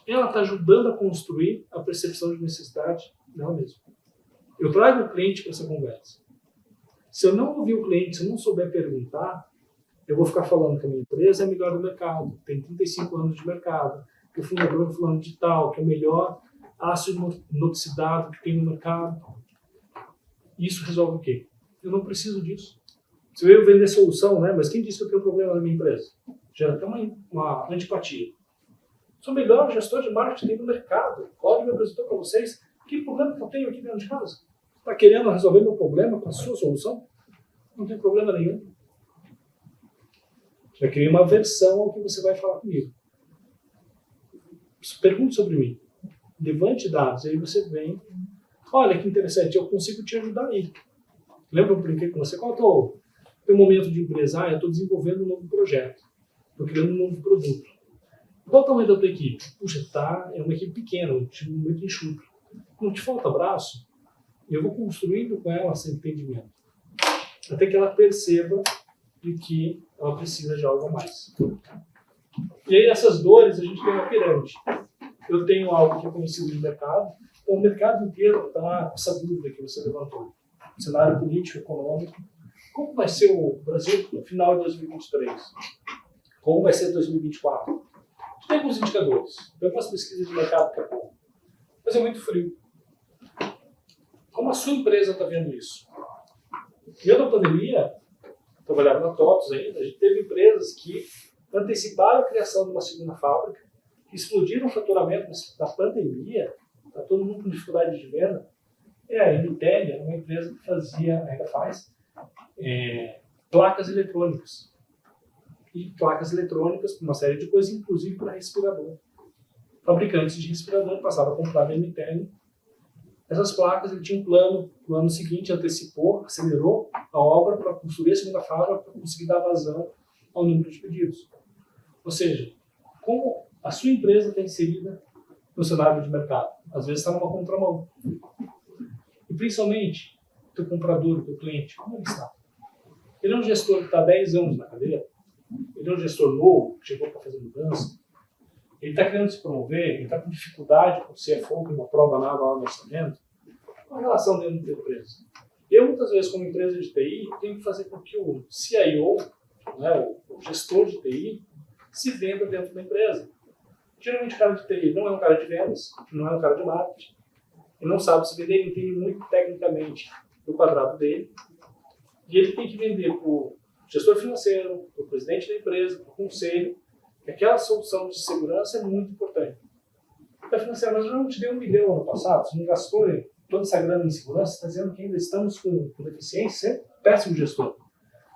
Ela está ajudando a construir a percepção de necessidade dela mesma. Eu trago o cliente para essa conversa. Se eu não ouvir o cliente, se eu não souber perguntar, eu vou ficar falando que a minha empresa é a melhor do mercado, tem 35 anos de mercado, que o fundador é fulano de tal, que é o melhor ácido inoxidável que tem no mercado. Isso resolve o quê? Eu não preciso disso. Se eu vender solução, né? Mas quem disse que eu tenho problema na minha empresa? Gera até uma antipatia. Sou o melhor gestor de marketing do mercado. Pode me apresentar para vocês. Que problema que eu tenho aqui dentro de casa? Está querendo resolver meu problema com a sua solução? Não tem problema nenhum. Já criei uma versão ao que você vai falar comigo. Pergunte sobre mim. Levante dados. Aí você vem. Olha que interessante, eu consigo te ajudar aí. Lembra que eu brinquei com você? Qual é o teu momento de empresário? Eu estou desenvolvendo um novo projeto. Estou criando um novo produto. Qual o tamanho da tua equipe? Puxa, é uma equipe pequena, um time muito enxuto. Não te falta braço? Eu vou construindo com ela esse entendimento. Até que ela perceba de que ela precisa de algo a mais. E aí, essas dores, a gente tem uma pirâmide. Eu tenho algo que é conhecido no mercado, então o mercado inteiro está com essa dúvida que você levantou. O cenário político, econômico. Como vai ser o Brasil no final de 2023? Como vai ser 2024? A gente tem alguns indicadores. Tem algumas pesquisas de mercado que é bom. Mas é muito frio. Como a sua empresa está vendo isso? Eu, na pandemia, trabalhava na TOTOS ainda, a gente teve empresas que anteciparam a criação de uma segunda fábrica, que explodiram o faturamento da pandemia, está todo mundo com dificuldade de venda. A Intel era uma empresa que fazia, ainda faz, placas eletrônicas. E placas eletrônicas para uma série de coisas, inclusive para respirador. Fabricantes de respirador passaram a comprar da Intel. Essas placas, ele tinha um plano, no ano seguinte antecipou, acelerou a obra para construir a segunda fábrica para conseguir dar vazão ao número de pedidos. Ou seja, como a sua empresa está inserida no cenário de mercado? Às vezes está numa contramão. E principalmente, o teu comprador, o teu cliente, como ele está? Ele é um gestor que está há 10 anos na cadeira? Ele é um gestor novo, que chegou para fazer mudança? Ele está querendo se promover? Ele está com dificuldade com o CFO, com uma prova nada lá no orçamento? Qual a relação dentro da empresa? Eu, muitas vezes, como empresa de TI, tenho que fazer com que o CIO, né, o gestor de TI, se venda dentro da empresa. Geralmente, o cara de TI não é um cara de vendas, não é um cara de marketing, ele não sabe se vender, ele entende muito tecnicamente do quadrado dele, e ele tem que vender para o gestor financeiro, para o presidente da empresa, para o conselho, que aquela solução de segurança é muito importante. Para financeiro, mas eu não te dei 1 milhão ano passado, você não gastou toda essa grana em segurança, está dizendo que ainda estamos com deficiência, você é péssimo gestor.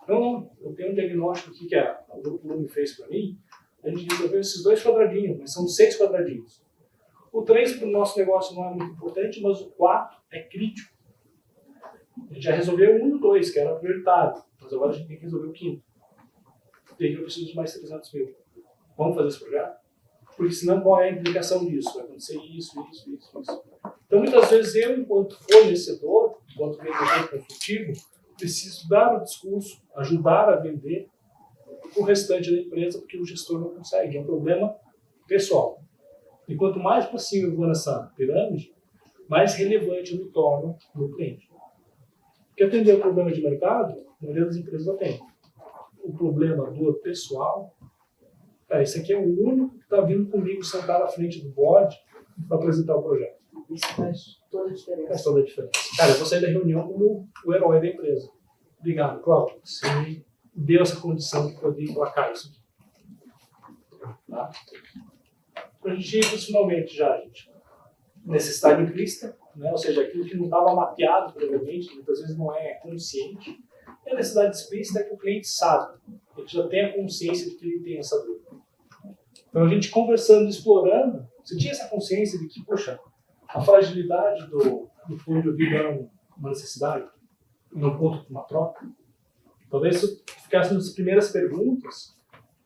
Não, eu tenho um diagnóstico aqui que o Grupo Lume fez para mim, a gente resolveu esses 2 quadradinhos, mas são 6 quadradinhos. O 3 para o nosso negócio não é muito importante, mas o 4 é crítico. A gente já resolveu 1 e o 2, que era prioritário, mas agora a gente tem que resolver o 5º. E aí eu preciso de mais 300 mil. Vamos fazer esse projeto? Porque senão qual é a implicação disso? Vai acontecer isso. Então, muitas vezes eu, enquanto fornecedor, enquanto vendedor consultivo, preciso dar o discurso, ajudar a vender o restante da empresa, porque o gestor não consegue. É um problema pessoal. E quanto mais possível eu vou nessa pirâmide, mais relevante eu me torno no cliente. Porque atender o problema de mercado, a maioria das empresas atende. O problema do pessoal, esse aqui é o único que está vindo comigo sentar na frente do board para apresentar o projeto. Isso faz toda a diferença. Faz toda a diferença. Cara, eu vou sair da reunião como o herói da empresa. Obrigado, Cláudio. Você me deu essa condição de poder emplacar isso aqui. Tá? Para a gente ir finalmente já, gente. Necessidade implícita, né? Ou seja, aquilo que não estava mapeado previamente, muitas vezes não é consciente. E a necessidade explícita é que o cliente sabe. Ele já tem a consciência de que ele tem essa dor. Então, a gente conversando, explorando, você tinha essa consciência de que, poxa, a fragilidade do fone de ouvido era uma necessidade, não ponto para uma troca. Talvez se ficasse nas primeiras perguntas,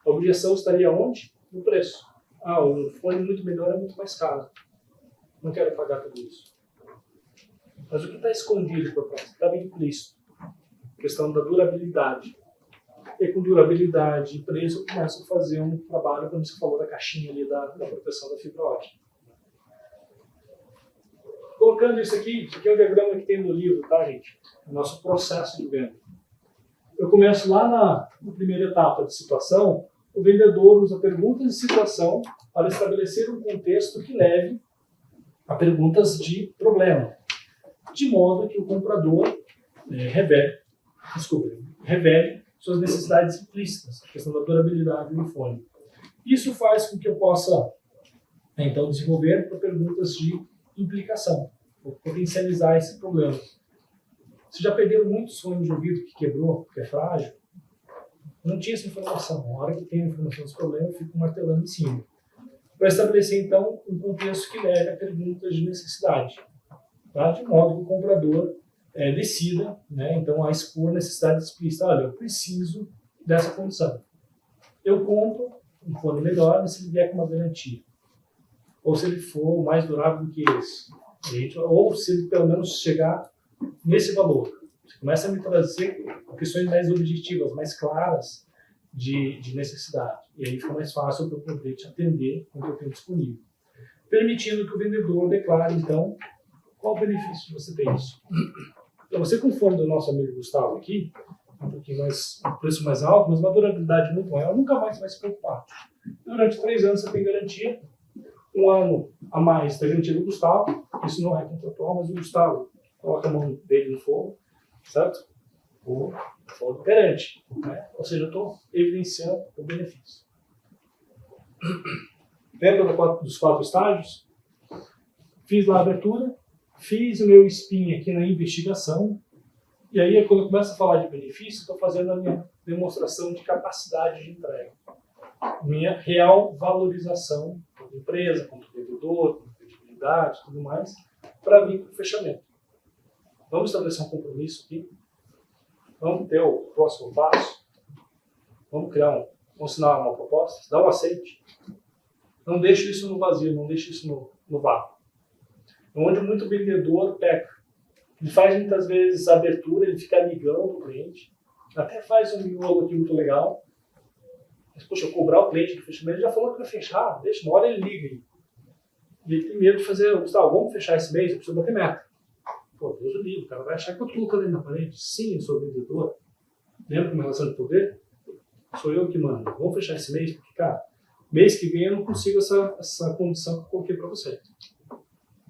a objeção estaria onde? No preço. Um fone muito melhor é muito mais caro. Não quero pagar tudo isso. Mas o que está escondido por trás? Está bem implícito. A questão da durabilidade. E com durabilidade e preço, eu começo a fazer um trabalho, como você falou, da caixinha ali da proteção da fibra ótica. Colocando isso aqui é o diagrama que tem no livro, tá, gente? O nosso processo de venda. Eu começo lá na primeira etapa de situação, o vendedor usa perguntas de situação para estabelecer um contexto que leve a perguntas de problema, de modo que o comprador revele suas necessidades implícitas, a questão da durabilidade do fone. Isso faz com que eu possa, então, desenvolver perguntas de implicação, ou potencializar esse problema. Você já perdeu muitos fones de ouvido que quebrou, que é frágil? Não tinha essa informação. Na hora que tem a informação dos problemas, eu fico martelando em cima. Para estabelecer, então, um contexto que leve a perguntas de necessidade, tá? De modo que o comprador decida, né, então, a expor necessidade explícita. Olha, eu preciso dessa condição. Eu compro um fone melhor se ele vier com uma garantia. Ou se ele for mais durável do que esse. Ou se ele pelo menos chegar nesse valor. Você começa a me trazer questões mais objetivas, mais claras de necessidade. E aí fica mais fácil para eu poder te atender com o que eu tenho disponível. Permitindo que o vendedor declare, então, qual o benefício de você ter isso. Então, você com o fone do nosso amigo Gustavo aqui, um pouquinho mais, um preço mais alto, mas uma durabilidade muito maior, nunca mais vai se preocupar. Durante 3 anos você tem garantia, 1 ano a mais da garantia do Gustavo, isso não é contratual, mas o Gustavo coloca a mão dele no fogo, certo? O fogo garante, né? Ou seja, eu estou evidenciando o benefício. Lembra dos 4 estágios? Fiz lá a abertura, fiz o meu spin aqui na investigação, e aí quando eu começo a falar de benefício, estou fazendo a minha demonstração de capacidade de entrega. Minha real valorização como empresa, como vendedor, como credibilidade e tudo mais, para vir para o fechamento. Vamos estabelecer um compromisso aqui. Vamos ter o próximo passo. Vamos assinar uma proposta, dar um aceite. Não deixe isso no vazio, não deixe isso no vácuo. Onde muito vendedor peca. Ele faz muitas vezes a abertura, ele fica ligando o cliente, até faz um miolo aqui muito legal. Mas, poxa, eu cobrar o cliente do fechamento, ele já falou que vai fechar, deixa, uma hora ele liga aí. E ele tem medo de fazer, Gustavo, vamos fechar esse mês, eu preciso bater meta. Pô, Deus o livre, o cara vai achar que eu estou colocando ele na parede. Sim, eu sou vendedor. Lembra que uma relação de poder? Sou eu que mando. Vamos fechar esse mês, porque, cara, mês que vem eu não consigo essa condição que eu coloquei para você.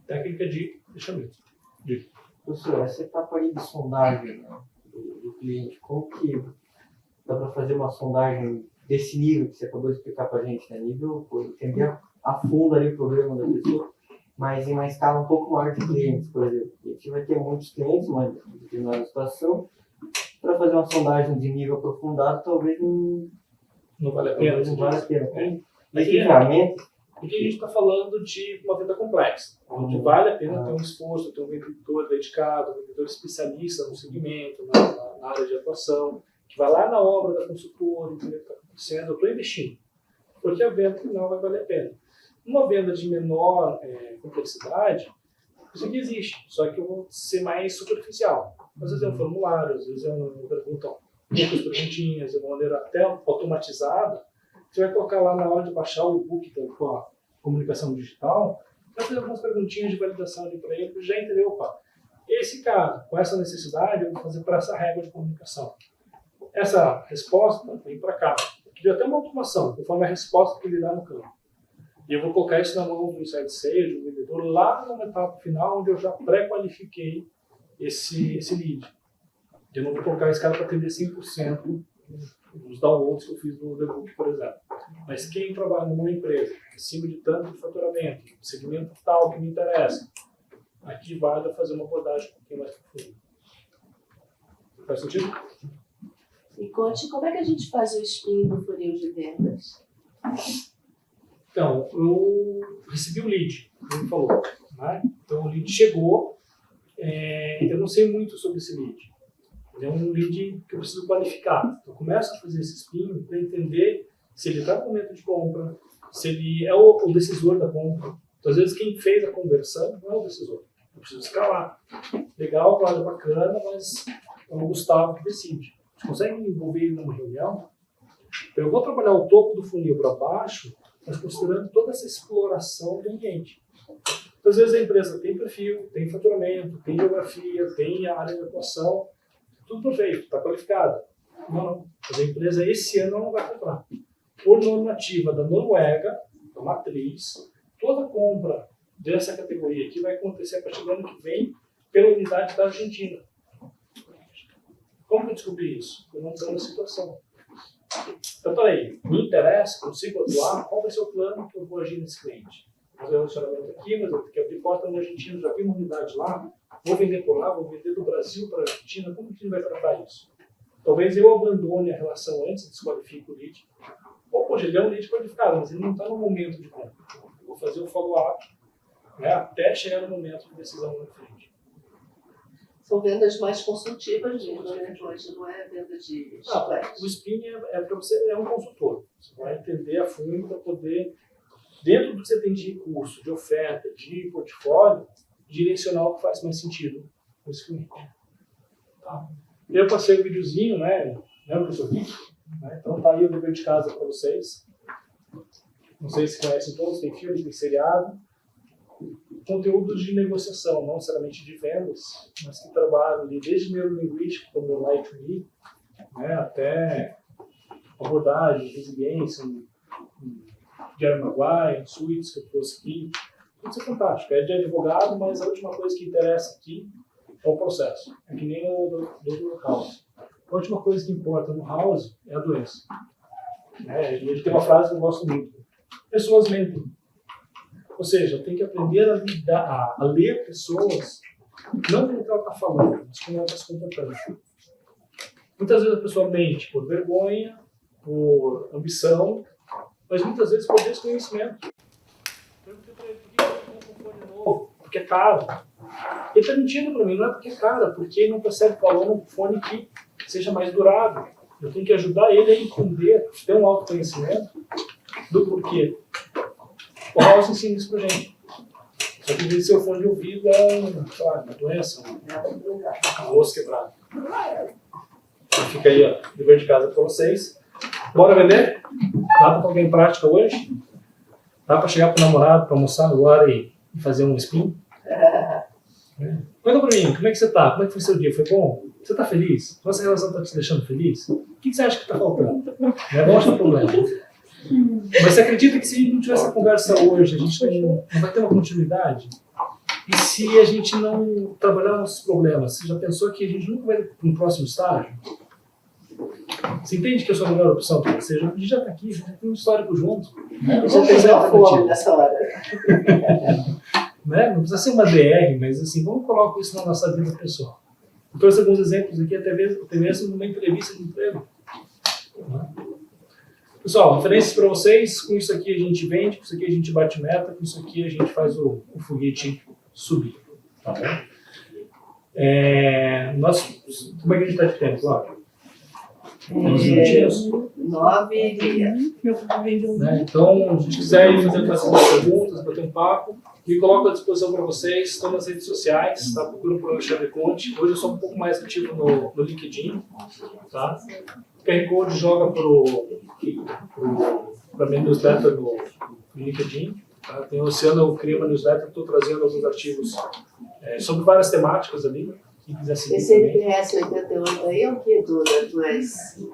Técnica de fechamento. Professor, essa etapa aí de sondagem, né, do cliente, como que dá para fazer uma sondagem desse nível que você acabou de explicar para a gente, né? Nível, entender a fundo ali o problema da pessoa, mas em uma escala um pouco maior de clientes, por exemplo. A gente vai ter muitos clientes, uma determinada situação, para fazer uma sondagem de nível aprofundado, talvez não vale a pena. Não vale a pena. Mas porque a gente está falando de uma venda complexa, onde vale a pena ter um esforço, ter um vendedor dedicado, um vendedor especialista no segmento, na área de atuação, que vai lá na obra da consultora, entender o que está acontecendo, eu estou investindo, porque a venda final vai valer a pena. Uma venda de menor complexidade, isso aqui existe, só que eu vou ser mais superficial. Às vezes é um formulário, às vezes é uma pergunta, poucas perguntinhas, de uma maneira até automatizada. Você vai colocar lá na hora de baixar o e-book com a comunicação digital, vai fazer algumas perguntinhas de validação ali para ele, para já entender, opa, esse cara, com essa necessidade, eu vou fazer para essa régua de comunicação. Essa resposta vem para cá. Eu queria até uma automação, conforme a resposta que ele dá no campo. E eu vou colocar isso na mão do inside sales, do vendedor, lá na etapa final, onde eu já pré-qualifiquei esse lead. Eu não vou colocar esse cara para atender 100% dos downloads que eu fiz do e-book, por exemplo. Mas quem trabalha numa empresa, acima de tanto de faturamento, segmento tal que me interessa, aqui vale fazer uma abordagem um pouquinho mais profunda. Faz sentido? E conte como é que a gente faz o spin do funil de vendas? Então, eu recebi o lead, como ele falou. Né? Então, o lead chegou, eu não sei muito sobre esse lead. É um lead que eu preciso qualificar. Então, eu começo a fazer esse spin para entender se ele está no momento de compra, se ele é o decisor da compra. Então, às vezes, quem fez a conversão não é o decisor. Eu preciso escalar. Legal, vale, bacana, mas é o Gustavo que decide. Você consegue me envolver ele numa reunião? Eu vou trabalhar o topo do funil para baixo, mas considerando toda essa exploração do ambiente. Então, às vezes, a empresa tem perfil, tem faturamento, tem geografia, tem a área de atuação, tudo perfeito, está qualificada. Não. Mas a empresa esse ano não vai comprar. Por normativa da Noruega, da matriz, toda compra dessa categoria aqui vai acontecer a partir do ano que vem pela unidade da Argentina. Como eu descobri isso? Eu não estou na situação. Então, peraí, me interessa, consigo atuar, qual vai ser o plano que eu vou agir nesse cliente? Fazer um relacionamento aqui, mas eu quero abrir porta na Argentina, já vi uma unidade lá, vou vender por lá, vou vender do Brasil para a Argentina, como que a gente vai tratar isso? Talvez eu abandone a relação antes, desqualifique o lead. Ou, poxa, ele é um lead qualificado, mas ele não está no momento de compra. Eu vou fazer o follow-up, né, até chegar no momento de decisão na frente. São vendas mais consultivas mesmo, né? Hoje não é venda de chiclete. O spin é para você, é um consultor. Você vai entender a fundo para poder, dentro do que você tem de recurso, de oferta, de portfólio, direcionar o que faz mais sentido com esse cliente. Tá? Eu passei um videozinho, né? Lembra que eu sou geek? Né? Então tá aí o dever de casa para vocês. Não sei se conhecem todos, tem filme, tem seriado. Conteúdos de negociação, não necessariamente de vendas, mas que trabalham ali desde neurolinguística, como o Light Me, né, até abordagem, resiliência, Jerry Maguire, Suítes, que eu trouxe aqui. Isso é fantástico. É de advogado, mas a última coisa que interessa aqui é o processo. É que nem o Dr. House. A última coisa que importa no House é a doença. E ele tem uma frase que eu gosto muito. Pessoas mentem. Ou seja, tem que aprender a ler pessoas, não pelo que ela está falando, mas como ela está se comportando. Muitas vezes a pessoa mente por vergonha, por ambição, mas muitas vezes por desconhecimento. Perguntei para ele, por que ele compra um fone novo? Porque é caro. Ele está mentindo para mim, não é porque é caro, é porque ele não percebe valor num fone que seja mais durável. Eu tenho que ajudar ele a entender, ter um autoconhecimento do porquê. O House ensina isso pra gente. Só que de ser o fone de ouvido é uma doença, um osso quebrado. Fica aí, ó, dever de casa pra vocês. Bora vender? Dá pra colocar em prática hoje? Dá pra chegar pro namorado pra almoçar agora e fazer um spin? Conta pra mim, como é que você tá? Como é que foi seu dia? Foi bom? Você tá feliz? Nossa relação tá te deixando feliz? O que você acha que tá faltando? Não achar problema. Mas você acredita que se a gente não tiver essa conversa hoje, a gente não vai ter uma continuidade? E se a gente não trabalhar nossos problemas? Você já pensou que a gente nunca vai para um próximo estágio? Você entende que é a sua melhor opção para você? A gente já está aqui, já tem um histórico junto. Eu vou fazer uma fome nessa hora. Não precisa ser uma DR, mas assim, vamos colocar isso na nossa vida pessoal. Eu trouxe alguns exemplos aqui, até mesmo numa entrevista de emprego. Pessoal, referências para vocês, com isso aqui a gente vende, com isso aqui a gente bate meta, com isso aqui a gente faz o foguete subir. Tá bom? Como é que a gente está de tempo, Cláudio? 11 minutinhos? 9h30. Então, se quiser ir fazer perguntas, bater um papo, me coloco à disposição para vocês. Estou nas redes sociais, tá? Procura por Alexandre Conte. Hoje eu sou um pouco mais ativo no LinkedIn. Tá? O QR Code joga para minha newsletter no LinkedIn. Tá? Tem o Oceano, eu criei uma newsletter, estou trazendo alguns artigos sobre várias temáticas ali. Quem quiser seguir esse NPS 88 aí é o que, Duda?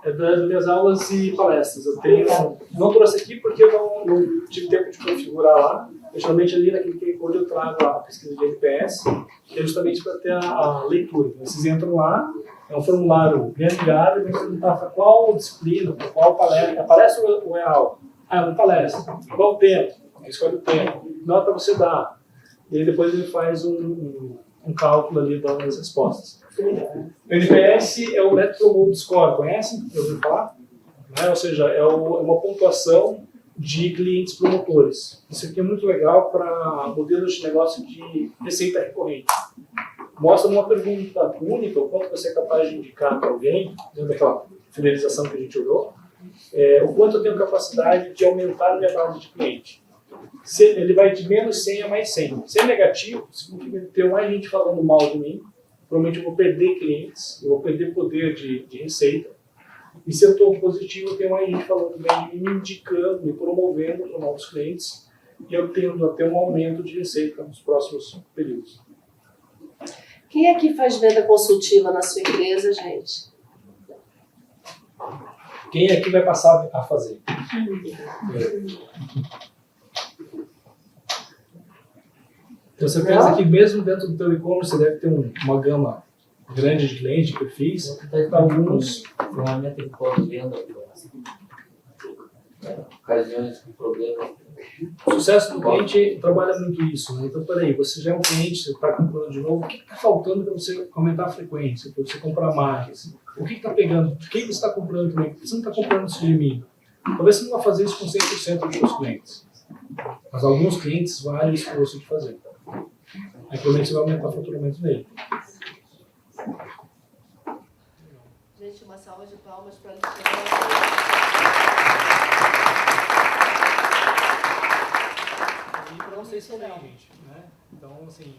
É das minhas aulas e palestras. Eu tenho, não trouxe aqui porque eu não tive tempo de configurar lá. Geralmente ali naquele QR Code eu trago a pesquisa de NPS, que é justamente para ter a leitura. Então, vocês entram lá, é um formulário bem amigável, e vai perguntar para qual disciplina, para qual palestra. A palestra ou é aula? É uma palestra. Qual o tempo? Escolhe o tempo. Nota você dá. E aí depois ele faz um cálculo ali das respostas. O NPS é o Net Promoter Score, conhecem? Já ouviram falar? Ou seja, é uma pontuação de clientes promotores. Isso aqui é muito legal para modelos de negócio de receita recorrente. Mostra uma pergunta única, o quanto você é capaz de indicar para alguém, dentro daquela fidelização que a gente olhou, o quanto eu tenho capacidade de aumentar a minha base de cliente. Ele vai de menos 100 a mais 100. Se é negativo, significa que tem mais gente falando mal de mim, provavelmente eu vou perder clientes, eu vou perder poder de receita. E se eu estou positivo, eu tenho mais gente falando bem de mim, me indicando, me promovendo para novos clientes, e eu tendo a ter um aumento de receita nos próximos períodos. Quem aqui faz venda consultiva na sua empresa, gente? Quem aqui vai passar a fazer? Então, você pensa que mesmo dentro do teu e-commerce, você deve ter uma gama grande de clientes, de perfis, alguns... Ferramenta de pós-venda, ocasiões com problemas. O sucesso do cliente trabalha muito isso, né? Então, peraí, você já é um cliente, você está comprando de novo, o que está faltando para você aumentar a frequência, para você comprar mais? O que está pegando? Quem você está comprando também? Por que você não está comprando isso de mim? Talvez você não vá fazer isso com 100% dos seus clientes, mas alguns clientes valem esse esforço de fazer. Aí, provavelmente, você vai aumentar o faturamento dele. uma salva de palmas para Alexandre. E para vocês também, gente. Né? Então, assim,